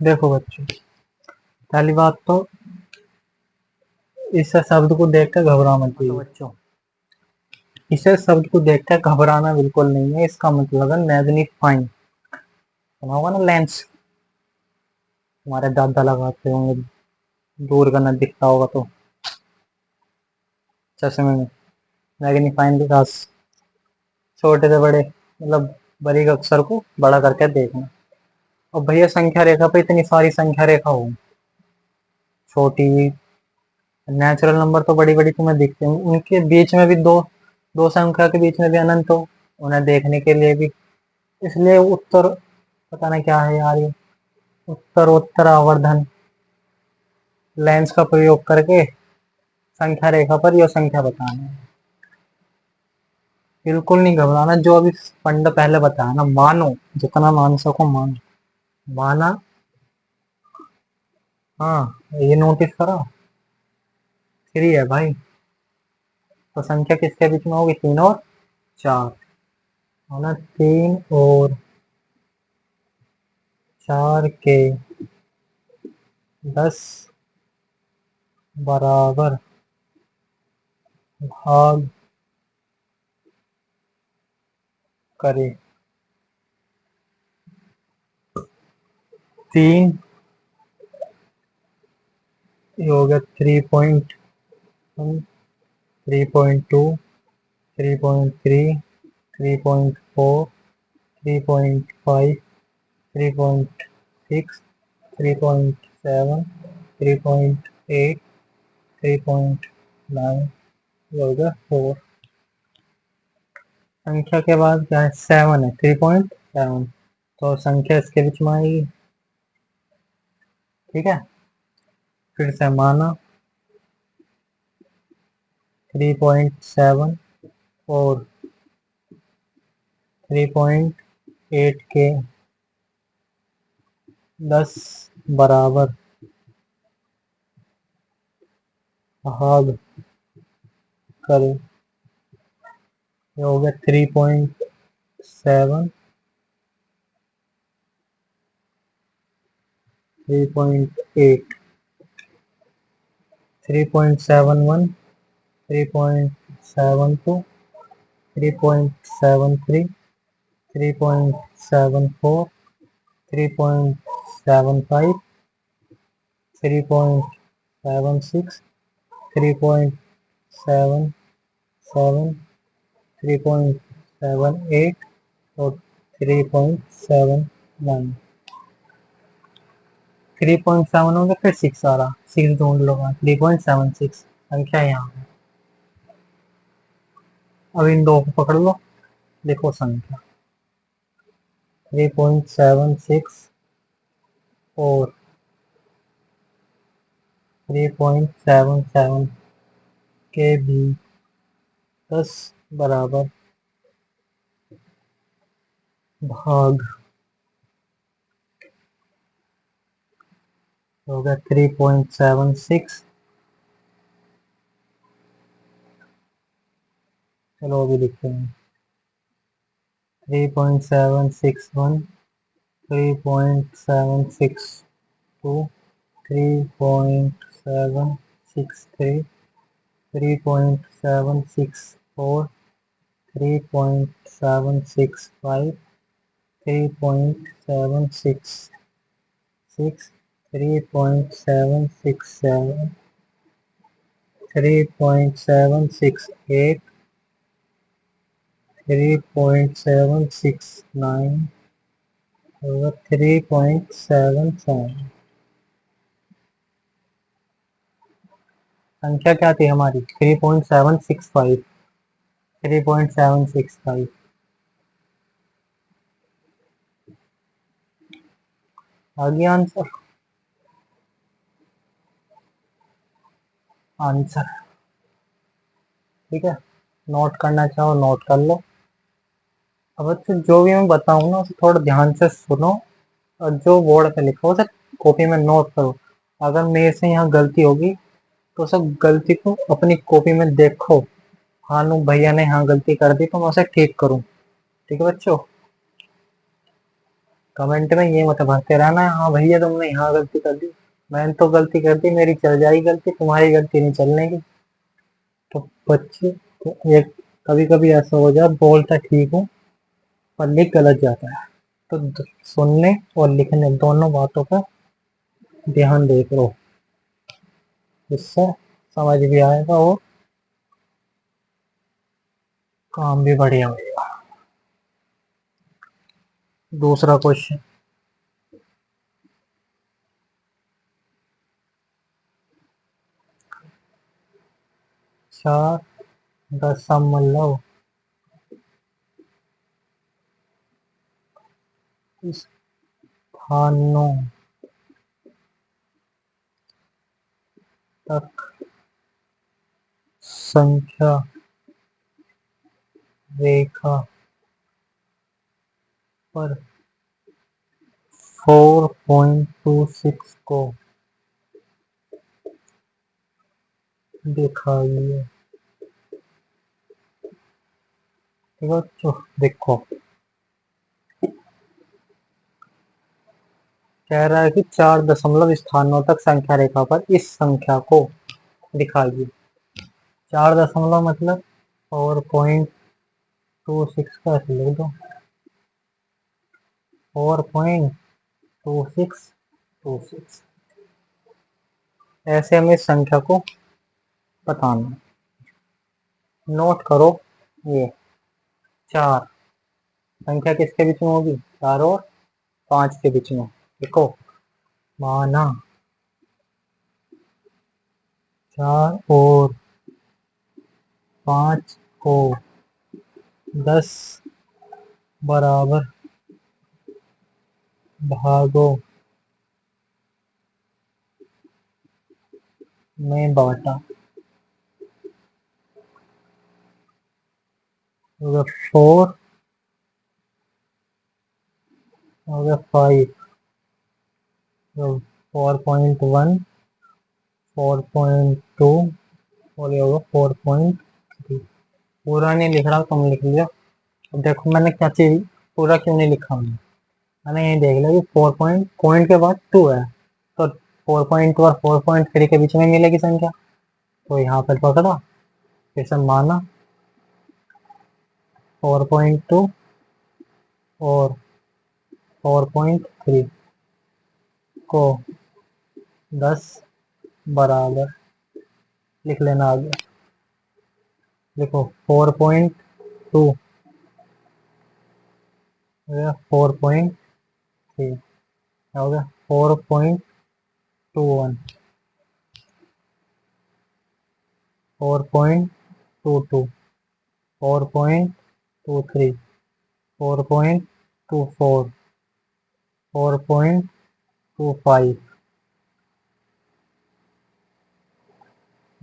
देखो बच्चों, पहली बात तो इस शब्द को देखकर घबरा मत जाइए। बच्चों, इस शब्द को देखकर घबराना बिल्कुल नहीं है। इसका मतलब है मैग्नीफाइंग। सुना होगा ना लेंस, हमारे दादा लगाते होंगे, दूर का न दिखता होगा तो चश्मे में मैग्नीफाइंग के साथ छोटे से बड़े मतलब बारीक अक्षर को बड़ा करके देखना। और भैया संख्या रेखा पे इतनी सारी संख्या रेखा हो, छोटी नेचुरल नंबर तो बड़ी बड़ी तुम्हें दिखते हैं, उनके बीच में भी दो दो संख्या के बीच में भी अनंत हो, उन्हें देखने के लिए भी, इसलिए उत्तर, पता नहीं क्या है यार ये, उत्तर आवर्धन लेंस का प्रयोग करके संख्या रेखा पर यह संख्या बताना है। बिल्कुल नहीं घबराना, जो अभी पंडा पहले बताया ना, मानो जितना मान सको मानो, माना। हाँ, ये नोटिस करो, 3 है भाई, तो संख्या किसके बीच में होगी, 3 और 4, है ना। 3 और 4 के 10 बराबर भाग करे। 3 ये हो गया 3.1, 3.2, 3.3, 3.4, 3.5, 3.6, 3.7, 3.8, 3.9, ये हो गया 4। संख्या के बाद क्या है, 7 है, 3.7, तो संख्या इसके बीच में आएगी। ठीक है, फिर से माना 3.7 और 3.8 के 10 बराबर भाग करें, ये हो गया 3.7, 3.8, 3.71, 3.72, 3.73, 3.74, 3.75, 3.76, 3.77, 3.78 और 3.79। 3.7 हो गया, फिर 6 आ रहा, 6 ढूंढ लो, 3.76 संख्या यहाँ है। अब इन दो को पकड़ लो, देखो संख्या 3.76 और 3.77 के भी 10 बराबर भाग हो गया 3.76। चलो अभी लिखते हैं, 3.761, 3.762, 3.763, 3.764, 3.765, 3.766, 3.767, 3.768, 3.769 और 3.77। संख्या क्या थी हमारी, 3.765, 3.765। आ गया आंसर, आंसर। ठीक है, नोट करना चाहो नोट कर लो। अब बच्चों जो भी मैं बताऊँ ना उसे थोड़ा ध्यान से सुनो, और जो बोर्ड पे लिखा हो उसे कॉपी में नोट करो। अगर मेरे से यहाँ गलती होगी तो सब गलती को अपनी कॉपी में देखो, हाँ नु, भैया ने यहाँ गलती कर दी तो मैं उसे ठीक करूँ। ठीक है बच्चों, कमेंट में ये मत भरते रहना हाँ भैया तुमने यहाँ गलती कर दी। मैंने तो गलती कर दी, मेरी चल जाएगी गलती, तुम्हारी गलती नहीं चलने की। तो बच्चे तो एक कभी कभी ऐसा हो जाए बोलता ठीक हूँ पर लिख गलत जाता है। तो सुनने और लिखने दोनों बातों का ध्यान दे करो, इससे समझ भी आएगा और काम भी बढ़िया होगा। दूसरा क्वेश्चन, 4 दशमलव स्थानों तक संख्या रेखा पर 4.26 को दिखाइए। ठीक है तो देखो, कह रहा है कि 4 दशमलव स्थानों तक संख्या रेखा पर इस संख्या को दिखाइए। 4 दशमलव मतलब 4.26 का ऐसे लिख दो, 4.2626 ऐसे हमें इस संख्या को बताना। नोट करो, ये 4 संख्या किसके बीच में होगी, 4 और 5 के बीच में। देखो माना 4 और 5 को 10 बराबर भागों में बांटा। 4 और 5, 4.1, 4.2 और ये होगा 4.3। पूरा नहीं लिख रहा, तुम लिख लिया। अब देखो मैंने क्या चीज पूरा क्यों नहीं लिखा, मैंने यही देख लिया कि 4 पॉइंट के बाद 2 है, तो 4.2 और 4.3 के बीच में मिलेगी संख्या, तो यहाँ पर पकड़ा, फिर से माना 4.2 और 4.3 को 10 बराबर लिख लेना आगे। देखो 4.2 हो गया, 4.3 क्या हो गया, 4.21, 4.22, 4.23, 4.24, 4.25,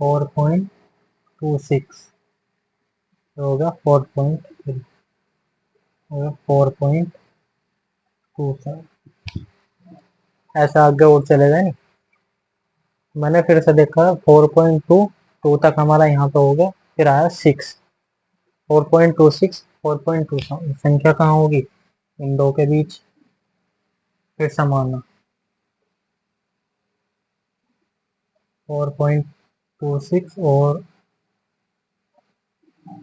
4.26 हो गया, 4.3 हो गया, 4.27। ऐसा आगे और चलेगा नहीं। मैंने फिर से देखा 4.22 तक हमारा यहाँ पे हो गया, फिर आया 6, 4.26, 4.2 संख्या कहाँ होगी, इन दो के बीच। फिर समाना 4.26 और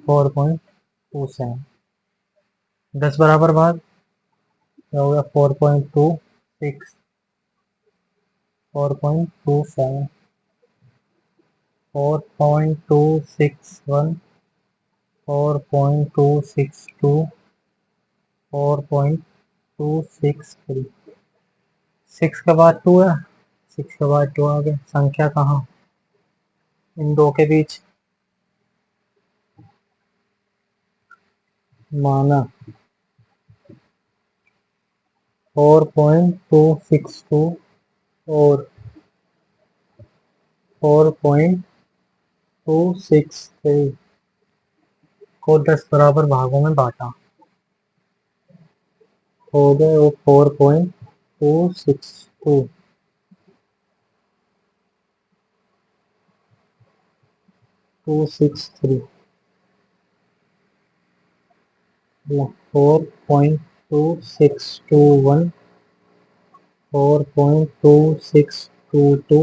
4.27, 10 बराबर भाग क्या हो गया, 4.26, 4.27, 4.261, 4.262, 4.263। 6 के बाद 2 है, 6 के बाद 2 आ गया, संख्या कहाँ, इन दो के बीच। माना 4.262 और 4.263 को 10 बराबर भागों में बांटा, हो गए वो 4.262, 263, 4.262 4.2621, 4.2622,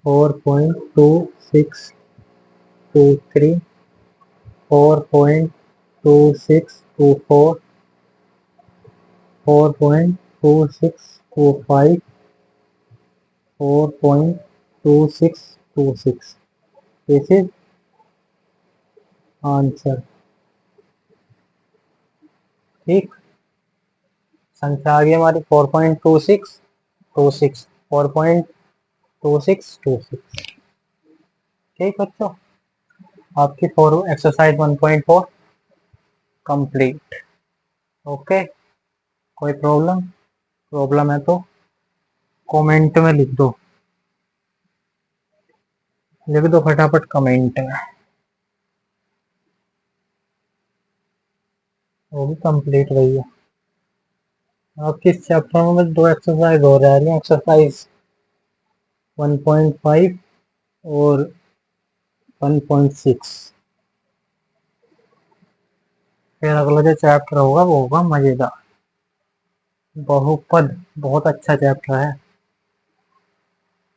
4.2623, 4.2624, 4.2625, 4.2626. This is answer. ठीक, संख्या आ गई हमारी 4.2626, 4.2626। ठीक बच्चों, आपकी एक्सरसाइज 1.4 कंप्लीट। ओके, कोई प्रॉब्लम है तो कमेंट में लिख दो फटाफट कमेंट में। वो भी कंप्लीट रही है। आपकी इस चैप्टर में बस 2 एक्सरसाइज हो रह रही है, एक्सरसाइज 1.5 और 1.6। फिर अगला जो चैप्टर होगा वो होगा मजेदार, बहुपद। बहुत अच्छा चैप्टर है,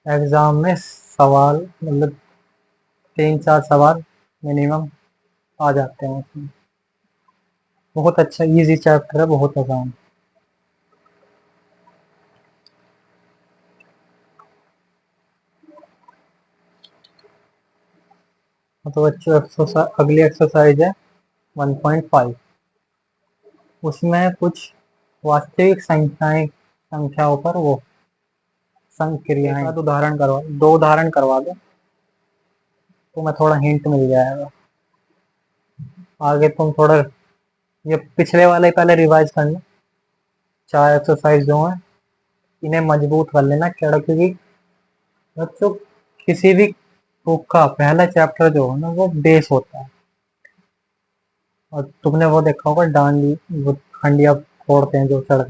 एग्जाम में सवाल मतलब 3-4 सवाल मिनिमम आ जाते हैं उसमें। बहुत अच्छा इजी चैप्टर है, बहुत आसान। तो बच्चों अगली एक्सरसाइज है 1.5। उसमें कुछ वास्तविक संख्याओं पर वो संक्रियाएं। दो उदाहरण करवा दो तो मैं थोड़ा हिंट मिल जाएगा। आगे तुम थोड़ा ये पिछले वाले पहले रिवाइज कर लो। 4 एक्सरसाइज जो हैं इन्हें मजबूत कर लेना, क्योंकि बच्चों किसी भी बुक का पहला चैप्टर जो है ना वो बेस होता है। और तुमने वो देखा होगा डांडी, वो खंडिया फोड़ते हैं जो सड़क,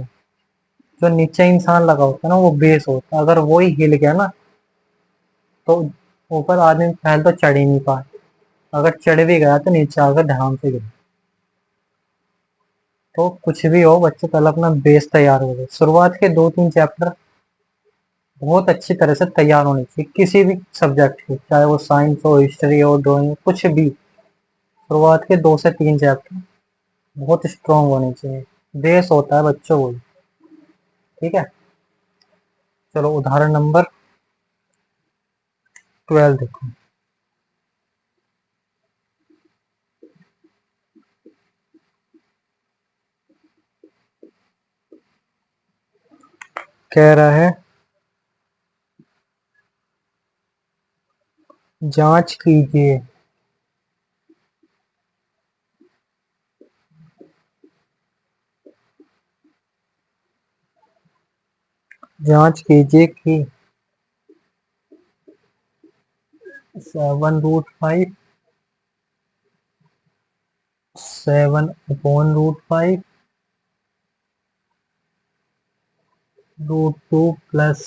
जो नीचे इंसान लगा होता है ना वो बेस होता है। अगर वो ही हिल गया ना तो ऊपर आदमी पहले तो चढ़ ही नहीं पाए, अगर चढ़ भी गया तो नीचे आकर ध्यान से गिर। तो कुछ भी हो बच्चे पहले अपना बेस तैयार हो जाए। शुरुआत के 2-3 चैप्टर बहुत अच्छी तरह से तैयार होने चाहिए किसी भी सब्जेक्ट के, चाहे वो साइंस हो, हिस्ट्री हो, ड्राइंग, कुछ भी। शुरुआत के 2 से 3 चैप्टर बहुत स्ट्रांग होने चाहिए, बेस होता है बच्चों को। ठीक है, चलो उदाहरण नंबर 12 देखो। कह रहा है जांच कीजिए कि 7√5, 7/√5, √2 प्लस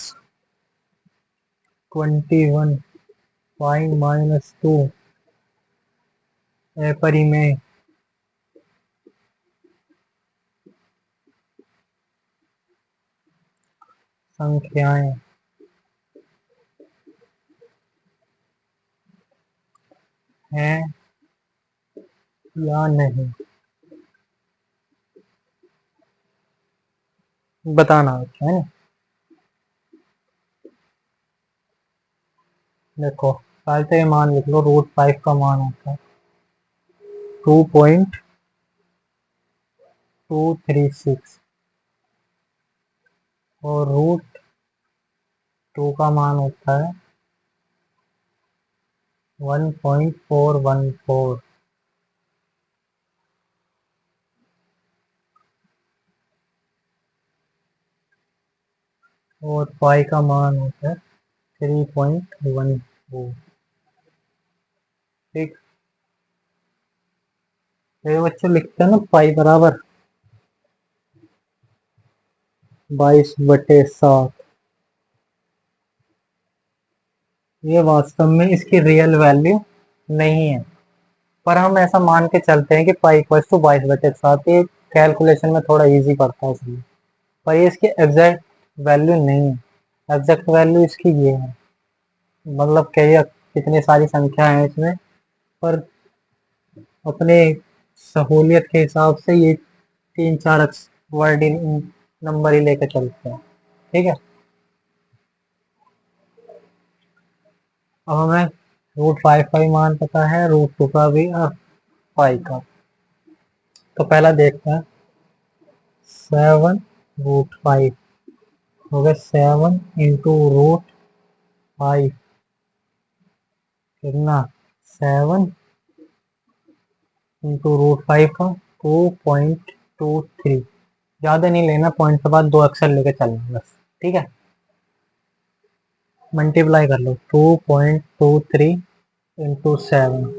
21 5-2 परिमेय संख्याएं हैं या नहीं बताना है। देखो पहले तो ये मान लिख लो, √5 का मान होता है 2.236 और √2 का मान होता है 1.414 और पाई का मान होता है 3.14। ठीक, ये बच्चे लिखते हैं ना पाई बराबर 22/7। ये वास्तव में इसकी रियल वैल्यू नहीं है, पर हम ऐसा मान के चलते हैं कि पाई इक्वल टू 22/7। ये कैलकुलेशन में थोड़ा इजी पड़ता है इसलिए, पर ये इसकी एग्जैक्ट वैल्यू नहीं है। एग्जैक्ट वैल्यू इसकी ये है, मतलब क्या कितनी सारी संख्या है इसमें, पर अपने सहूलियत के हिसाब से ये 3-4 वर्ड नंबर ही लेके चलते हैं। ठीक है, अब हमें √5 मान पता है, √2 का भी और पाई का। तो पहला देखते हैं, 7√5 हो गया 7 इंटू √5 कितना, 7 इंटू √5 का 2.23। ज़्यादा नहीं लेना, पॉइंट के बाद 2 अक्षर लेके चलना बस। ठीक है, मल्टीप्लाई कर लो, 2.23 इंटू 7,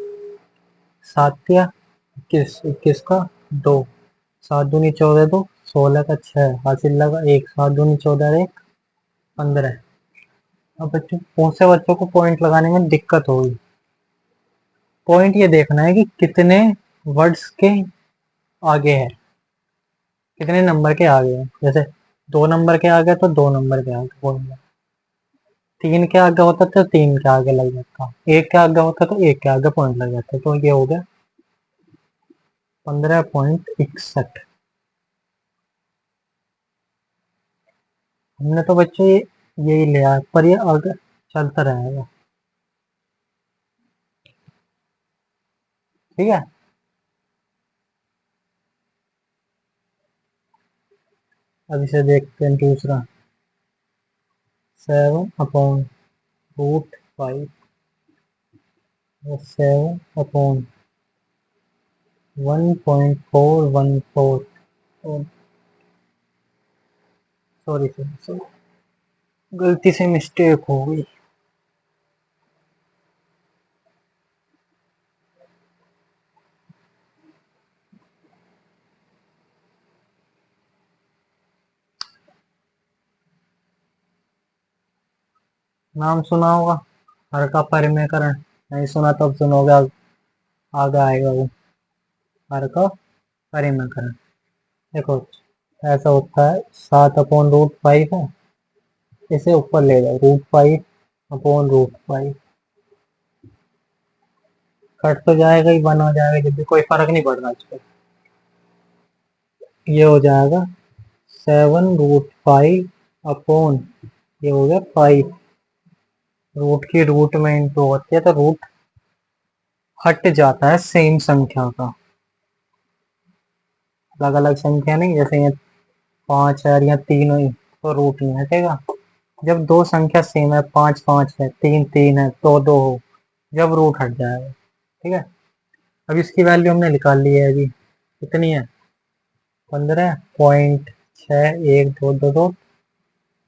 7 या 21, 21 का 2, 7 दूनी 14, 2 16 का 6, हासिल लगा 1, 7 दूनी 14, 1 15। अब बच्चों, बहुत से बच्चों को पॉइंट लगाने में दिक्कत होगी। पॉइंट ये देखना है कि कितने वर्ड्स के आगे है, कितने नंबर के आगे है। जैसे 2 नंबर के आगे तो 2 नंबर के आगे पॉइंट, 3 के आगे होता तो 3 के आगे लग जाता, 1 के आगे होता तो 1 के आगे पॉइंट लग जाता। तो ये हो गया 15.61। हमने तो बच्चों यही लिया, पर ये आगे चलता रहेगा। ठीक है, अब इसे देखते हैं दूसरा, 7/√5, 7/1.414। सॉरी सॉरी सॉरी, गलती से मिस्टेक हो गई। नाम सुना होगा, हर का परिमेयकरण। नहीं सुना तो अब सुनोगे, आगे आएगा वो, हर का परिमेयकरण। देखो, ऐसा होता है, 7/√5 है, इसे ऊपर ले जाओ, √5/√5, कट तो जाएगा ही, 1 हो जाएगा, जब भी कोई फर्क नहीं पड़ना इस पर। ये हो जाएगा 7√5 अपॉन, ये हो गया 5, रूट की रूट में इंटू होती है तो रूट हट जाता है सेम संख्या का। अलग अलग संख्या नहीं, जैसे ये 5 है या 3 हुई तो रूट नहीं हटेगा। जब दो संख्या सेम है, 5 5 है, 3 3 है, 2 2 हो, जब रूट हट जाएगा। ठीक है, अब इसकी वैल्यू हमने निकाल ली है अभी, कितनी है, 15.6122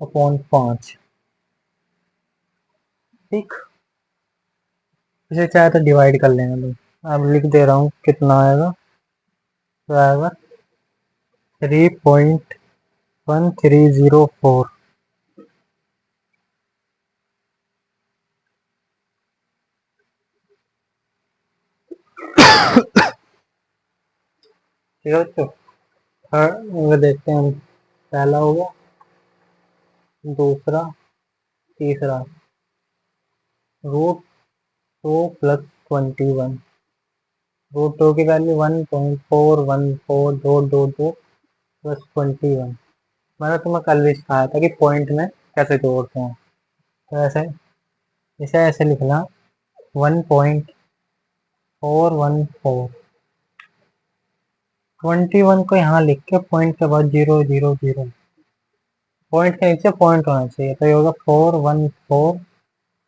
अपॉन 5। ठीक, इसे चाहे तो डिवाइड कर लेंगे लोग। अब लिख दे रहा हूँ कितना आएगा, तो आएगा 3.1304। ठीक है बच्चों, वो देखते हैं हम, पहला हो गया, दूसरा, तीसरा, √2 + 21, √2 की वैल्यू 1.414222 + 21। मैंने तुम्हें कल भी सिखाया था कि पॉइंट में कैसे जोड़ते हैं। तो ऐसे, इसे ऐसे लिखना, 1.414, 21 को यहाँ लिख के पॉइंट के बाद 0 0 0, पॉइंट के नीचे पॉइंट होना चाहिए, तो ये होगा 414,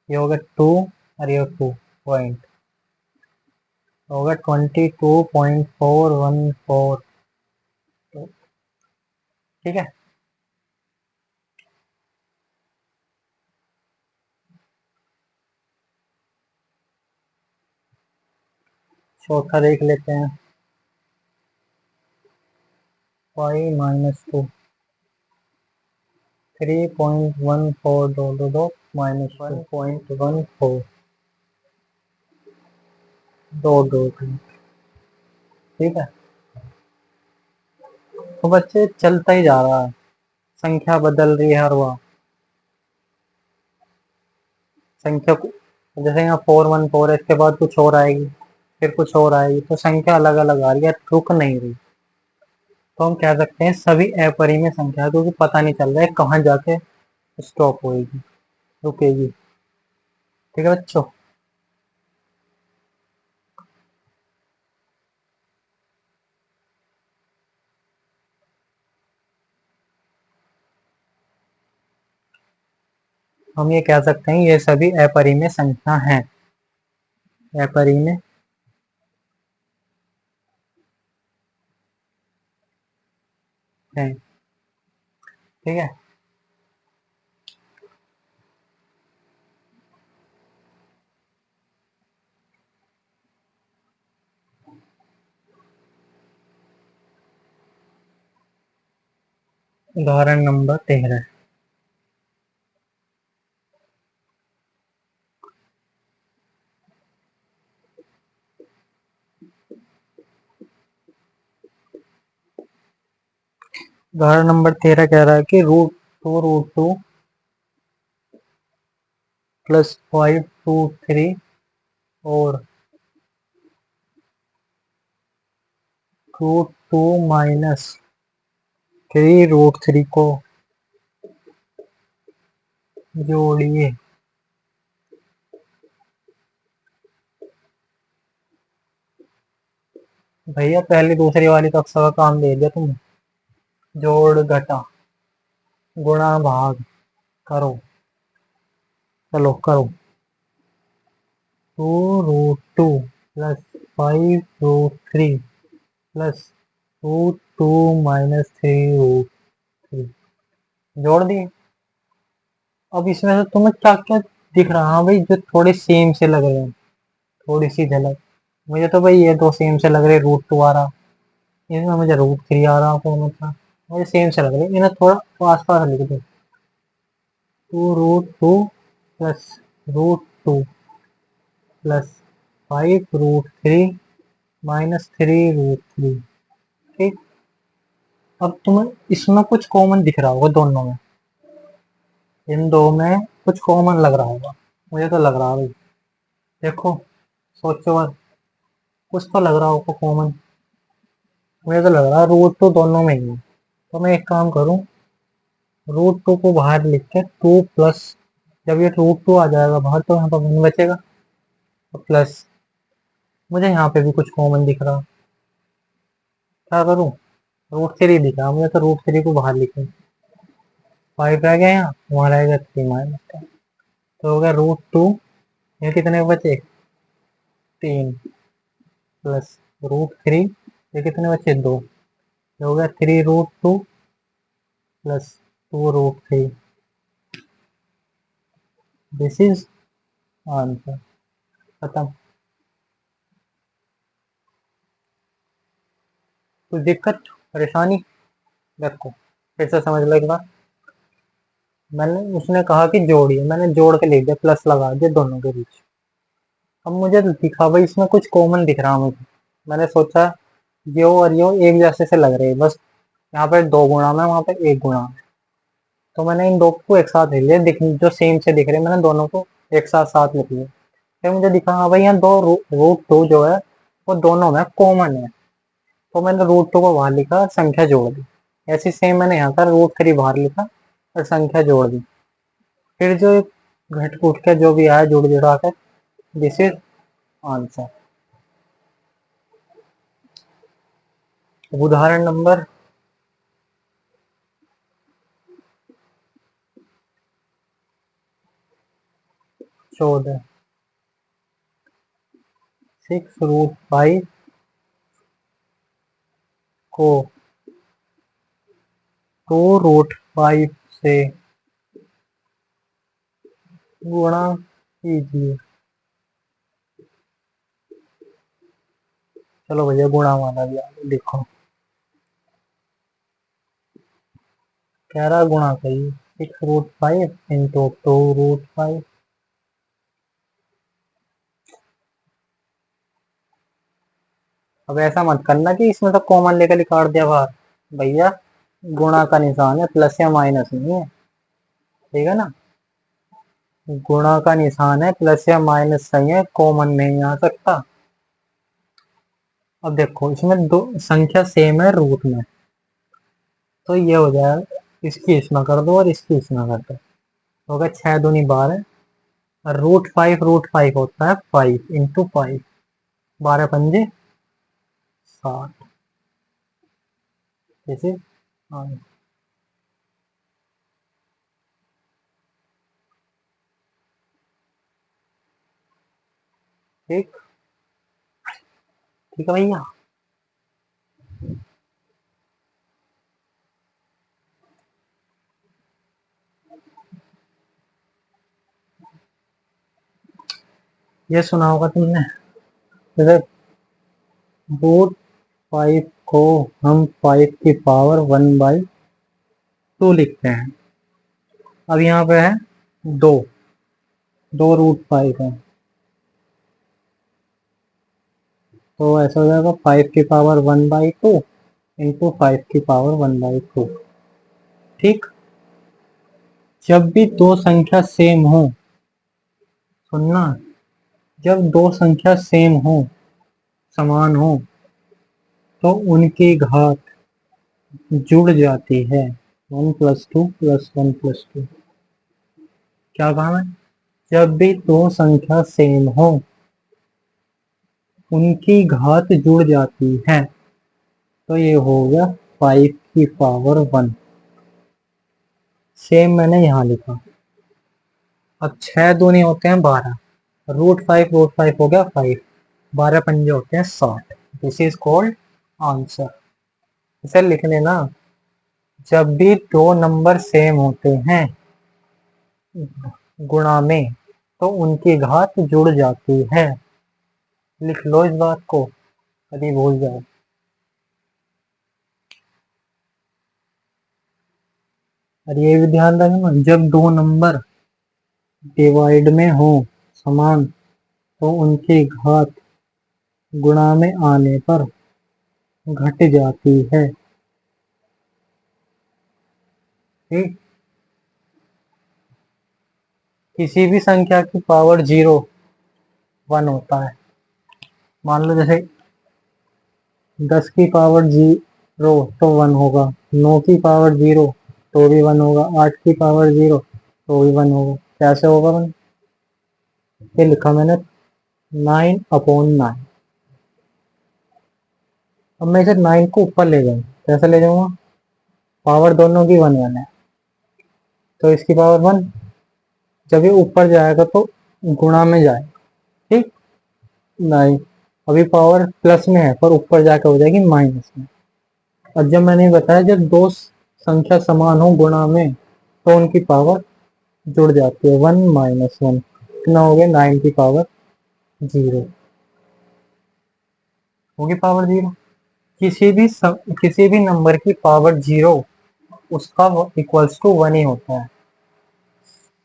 ये होगा 2 और ये 2 पॉइंट, होगा 22.414। ठीक है, चौथा देख लेते हैं, 5 - 2, 3.1422 -1.14 2 2। ठीक है, देखो बच्चे चलता ही जा रहा है, संख्या बदल रही है हर बार। संख्या जैसे यहाँ 414 है, इसके बाद कुछ और आएगी, फिर कुछ और आएगी, तो संख्या अलग अलग आ रही है, रुक नहीं रही। तो हम कह सकते हैं सभी अपरिमेय संख्या, क्योंकि पता नहीं चल रहा है कहाँ जाके स्टॉप होएगी, रुकेगी। ठीक है बच्चों। हम ये कह सकते हैं ये सभी अपरिमेय संख्या हैं, अपरिमेय हैं। ठीक है। उदाहरण नंबर 13। उदाहरण नंबर 13 कह रहा है कि रूट टू प्लस 5 रूट 3 और रूट 2 माइनस 3 रूट 3 को जोड़िए। भैया पहले दूसरी वाली कक्षा का काम दे दिया तुमने, जोड़ घटा गुणा भाग करो। चलो करो। 2 root 2 plus 5 root 3 plus root 2 minus 3 root 3 जोड़ दिए। अब इसमें से तुम्हें क्या क्या दिख रहा है? हाँ भाई, जो थोड़े सेम से लग रहे हैं, थोड़ी सी झलक। मुझे तो भाई ये दो सेम से लग रहे, रूट 2 आ रहा, इसमें मुझे रूट 3 आ रहा, कौन सा मुझे सेम से लग रहे, इन्हें थोड़ा आस पास लिख दो। 2 root 2 plus root 2 plus 5 root 3 minus 3 root 3। ठीक। अब तुम्हें इसमें कुछ कॉमन दिख रहा होगा दोनों में, इन दो में कुछ कॉमन लग रहा होगा, मुझे तो लग रहा है भाई। देखो, सोचो मत, कुछ तो लग रहा होगा कॉमन। मुझे तो लग रहा है रूट 2 दोनों में ही है। तो मैं एक काम करूं, रूट 2 को बाहर लिख के 2 प्लस, जब ये रूट 2 आ जाएगा बाहर तो यहाँ पर 1 बचेगा, तो प्लस। मुझे यहाँ पे भी कुछ कॉमन दिख रहा, क्या करूं? रूट 3 दिख रहा, मुझे तो रूट 3 को बाहर लिखूं। 5 रह गया, यहाँ वहाँ रहेगा 3 माइनस 10, तो हो गया रूट 2। ये कितने बचे? 3 प्लस रूट 3, ये कितने बचे? 2। ये हो गया 3 root 2 plus 2 root 3। This is answer. खत्म। कुछ दिक्कत परेशानी? देखो फिर से समझ लो एक बार। मैंने उसने कहा कि जोड़िए, मैंने जोड़ के लिख दिया, प्लस लगा दिया दोनों के बीच। अब मुझे दिखा भाई इसमें कुछ कॉमन दिख रहा मुझे, मैंने सोचा यो और यो एक जैसे से लग रहे हैं बस, यहाँ पे 2 गुणा में, वहाँ पे 1 गुणा में। तो मैंने इन दो को एक साथ लिख लिया, जो सेम से दिख रहे हैं मैंने दोनों को एक साथ साथ लिख लिया। फिर मुझे दिखा हाँ भाई यहाँ दो रूट 2 जो है वो दोनों में कॉमन है, तो मैंने रूट 2 को बाहर लिखा और संख्या जोड़ दी। ऐसे सेम मैंने यहाँ पर रूट 3 बाहर लिखा और संख्या जोड़ दी। फिर जो घट उठ के जो भी आया जुड़ जुड़ा कर, दिस इज आंसर। उदाहरण नंबर 14। 6 रूट 5 को 2 रूट 5 से गुणा कीजिए। चलो भैया गुणा वाला भी आगे देखो, कह रहा गुणा करिए। 6 रूट 5 इंटू 2 रूट 5। अब ऐसा मत करना कि इसमें तो कॉमन लेकर काट दिया बाहर, भैया गुणा का निशान है, प्लस या माइनस नहीं है, ठीक है ना। गुणा का निशान है, प्लस या माइनस सही है, कॉमन नहीं आ सकता। अब देखो इसमें दो संख्या सेम है रूट में, तो ये हो जाएगा इसकी इसमें कर दो और इसकी इसमें कर दो, होगा 6 दूनी 12। रूट फाइव होता है 5 × 5, 12×5 = 60। जैसे हाँ, ठीक, ठीक है भैया। ये सुना होगा तुमने, जैसे रूट 5 को हम 5⁻1/2 लिखते हैं। अब यहाँ पे है दो, दो रूट 5 है, तो ऐसा हो जाएगा 5⁻1/2 इंटू 5⁻1/2। ठीक, जब भी दो संख्या सेम हो, सुनना, जब दो संख्या सेम हो, समान हो, तो उनकी घात जुड़ जाती है, 1+2 + 1+2। क्या कहा है, जब भी दो संख्या सेम हो उनकी घात जुड़ जाती है, तो ये हो गया 5⁻1। सेम मैंने यहाँ लिखा। अब 6 दूनी होते हैं 12, रूट फाइव हो गया 5, 12×5 होते हैं 60। This is called answer. इसे लिख लेना, जब भी दो नंबर सेम होते हैं गुणा में, तो उनकी घात जुड़ जाती है। लिख लो इस बात को, कभी भूल जाओ। और ये भी ध्यान रखना, जब दो नंबर डिवाइड में हो समान, तो उनकी घात गुणा में आने पर घट जाती है। ठीक, किसी भी संख्या की पावर 0 1 होता है। मान लो जैसे 10 की पावर 0 तो 1 होगा, 9 की पावर 0 तो भी 1 होगा, 8 की पावर 0 तो भी 1 होगा। कैसे होगा 1? ये लिखा मैंने 9/9। अब मैं इसे 9 को ऊपर ले जाऊँ, कैसे ले जाऊंगा, पावर दोनों की 1 1 है, तो इसकी पावर 1। जब ये ऊपर जाएगा तो गुणा में जाएगा, ठीक, नहीं, अभी पावर प्लस में है पर ऊपर जाकर हो जाएगी माइनस में। और जब मैंने बताया जब दो संख्या समान हो गुणा में, तो उनकी पावर जुड़ जाती है, 1 - 1। कितना हो गया, 9 की पावर 0 होगी, पावर 0। किसी भी नंबर की पावर 0 उसका इक्वल्स टू 1 ही होता है।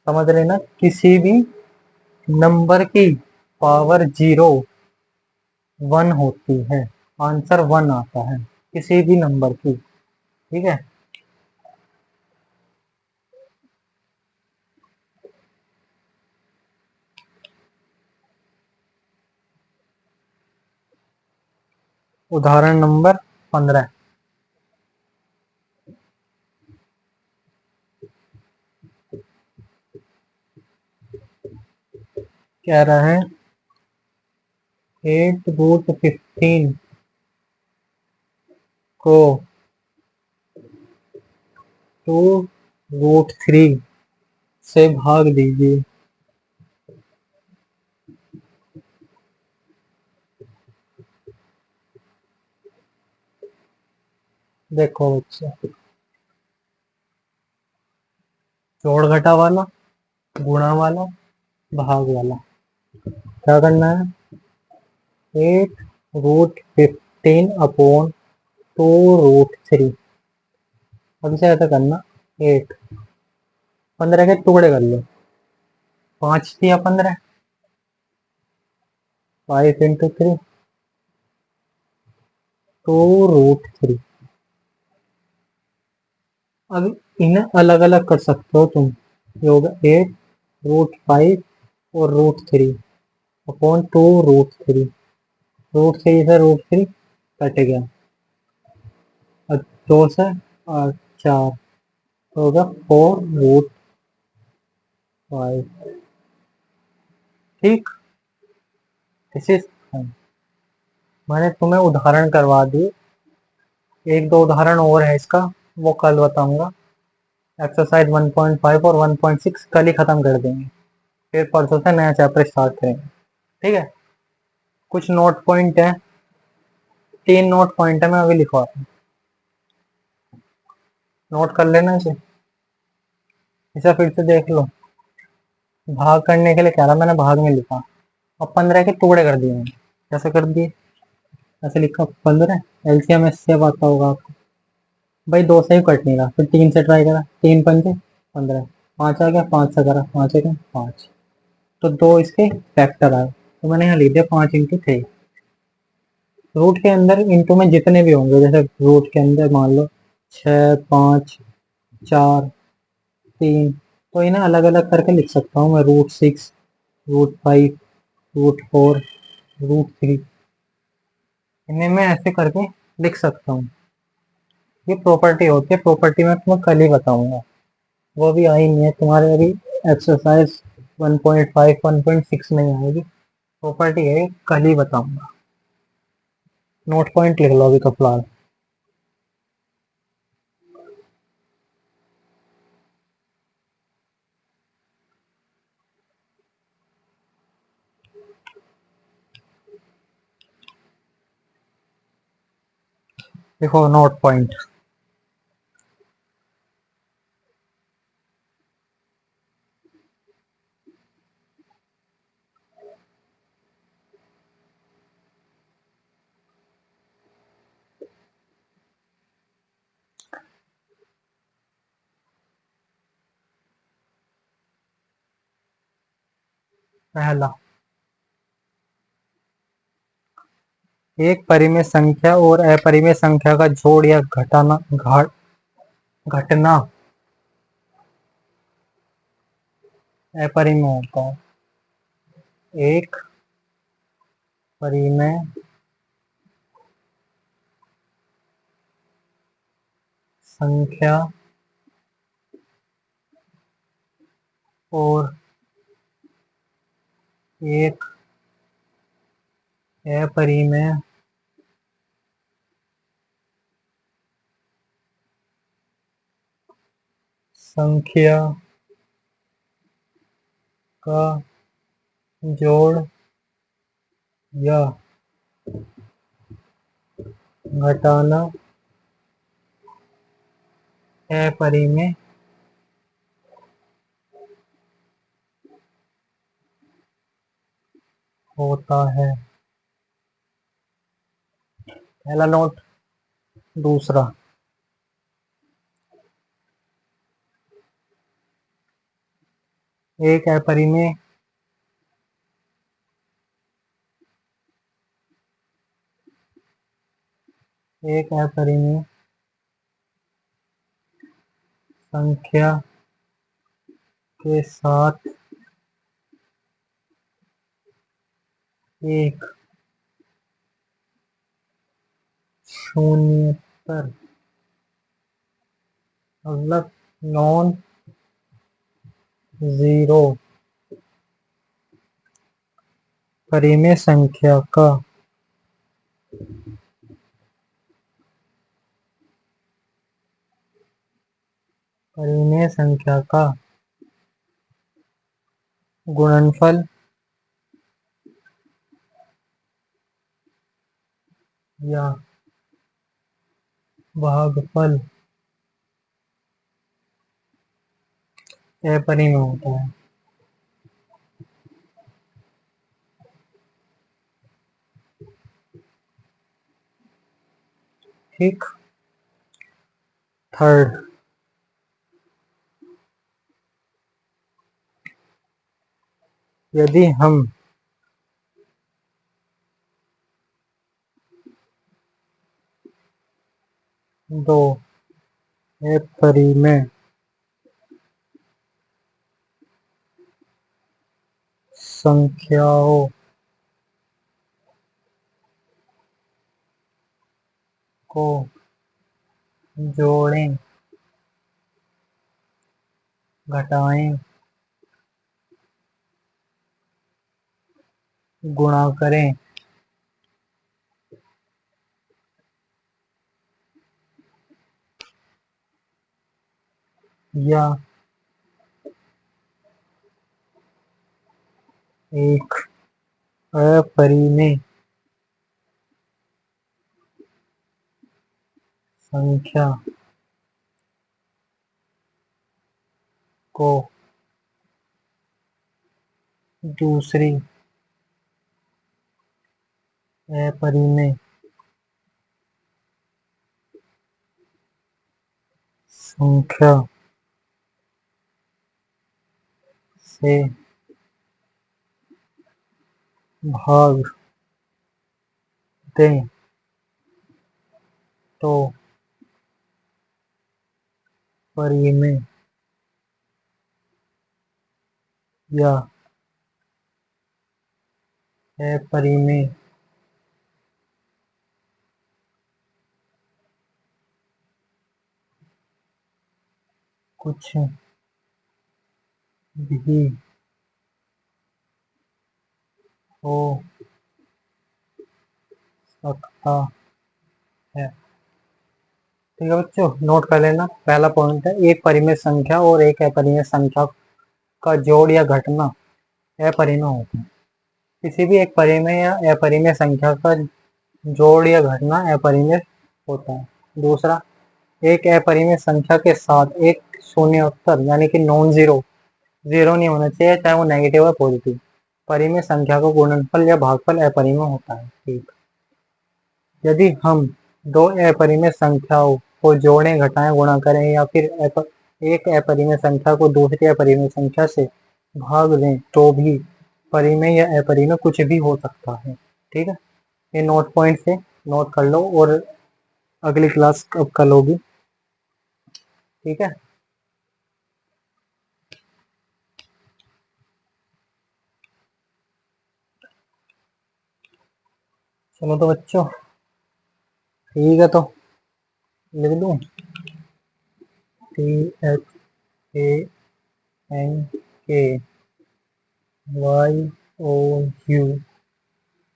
समझ लेना, किसी भी नंबर की पावर 0 1 होती है, आंसर 1 आता है किसी भी नंबर की। ठीक है, उदाहरण नंबर 15 कह रहा है 8√15 को 2√3 से भाग दीजिए। देखो बच्चे, जोड़ घटा वाला, गुणा वाला, भाग वाला, क्या करना है, 8√15/2√3। अब इसे ऐसा करना, 8, 15 के टुकड़े कर लो, 5×3 = 15, 5 × 3 2√3। अब इन्हें अलग अलग कर सकते हो तुम। ये होगा 8√5 और √3 अपॉन 2√3। √3 से √3 कट गया और 2 से 4 तो होगा 4√5। ठीक, दिस इज। मैंने तुम्हें उदाहरण करवा दी, एक दो उदाहरण और है इसका, वो कल बताऊंगा। एक्सरसाइज 1.5 और 1.6 कल ही खत्म कर देंगे, फिर परसों से नया चैप्टर स्टार्ट करेंगे। ठीक है, कुछ नोट पॉइंट है, 3 नोट पॉइंट है, मैं अभी लिखवाता हूँ, नोट कर लेना इसे। इसे फिर से देख लो। भाग करने के लिए कह रहा, मैंने भाग में लिखा और 15 के टुकड़े कर दिए मैंने। कैसे कर दिए? ऐसे लिखा 15, एलसीएम इससे आता होगा आपको। भाई 2 से ही कट नहीं रहा, फिर 3 से ट्राई करा, 3 पंजे 15, 5 आ गया, 5 से करा, 5 आ गया 5, तो 2 इसके फैक्टर आए, तो मैंने यहाँ लिख दिया 5 × 3। रूट के अंदर इंटू में जितने भी होंगे, जैसे रूट के अंदर मान लो 6, 5, 4, 3, तो इन्हें अलग अलग करके लिख सकता हूँ मैं। √6, √5, √4, √3, इन्हें मैं ऐसे करके लिख सकता हूँ। ये प्रॉपर्टी होती है, प्रॉपर्टी में तुम्हें कल ही बताऊंगा, वो भी आई नहीं है तुम्हारे अभी। एक्सरसाइज 1.5 1.6 में ही आएगी, प्रॉपर्टी है, कल ही बताऊंगा। नोट पॉइंट लिख लो अभी तो फिलहाल। देखो नोट पॉइंट, पहला, एक परिमेय संख्या और अपरिमेय संख्या का जोड़ या घटना अपरिमेय होता है। एक परिमेय संख्या और एक अपरिमेय संख्या का जोड़ या घटाना अपरिमेय होता है। पहला नोट। दूसरा, एक अपरिमेय एक अपरिमेय संख्या के साथ एक शून्येतर, मतलब नॉन जीरो परिमेय संख्या का परिमेय संख्या का गुणनफल या भागफल अपरिमेय होता है। ठीक। थर्ड, यदि हम दो ए परिमेय संख्याओं को जोड़ें, घटाएं, गुणा करें या एक अपरिमेय संख्या को दूसरी अपरिमेय संख्या से भाग दें तो परिमेय या अपरिमेय कुछ भी हो सकता है। ठीक है बच्चों, नोट कर लेना। पहला पॉइंट है, एक परिमेय संख्या और एक अपरिमेय संख्या का जोड़ या घटना अपरिमेय होता है। किसी भी एक परिमेय या अपरिमेय संख्या का जोड़ या घटना अपरिमेय होता है। दूसरा, एक अपरिमेय संख्या के साथ एक शून्योत्तर यानी कि नॉन जीरो, जीरो नहीं होना चाहिए, चाहे वो नेगेटिव या पॉजिटिव, परिमेय संख्या का गुणनफल या भागफल अपरिमेय होता है। ठीक, यदि हम दो अपरिमेय संख्याओं को जोड़ें, घटाएं, गुणा करें या फिर एक अपरिमेय संख्या को दूसरी अपरिमेय संख्या से भाग दें तो भी परिमेय या अपरिमेय कुछ भी हो सकता है। ठीक है, ये नोट पॉइंट से नोट कर लो और अगली क्लास कब कल होगी। ठीक है, चलो तो बच्चों, ठीक है, तो लिख दूं THANKYOU,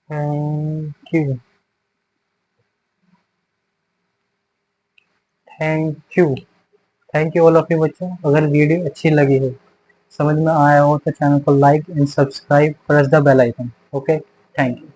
thank you, thank you, thank you all of you बच्चों। अगर वीडियो अच्छी लगी हो, समझ में आया हो, तो चैनल को like and subscribe, press the bell icon. Okay, thank you.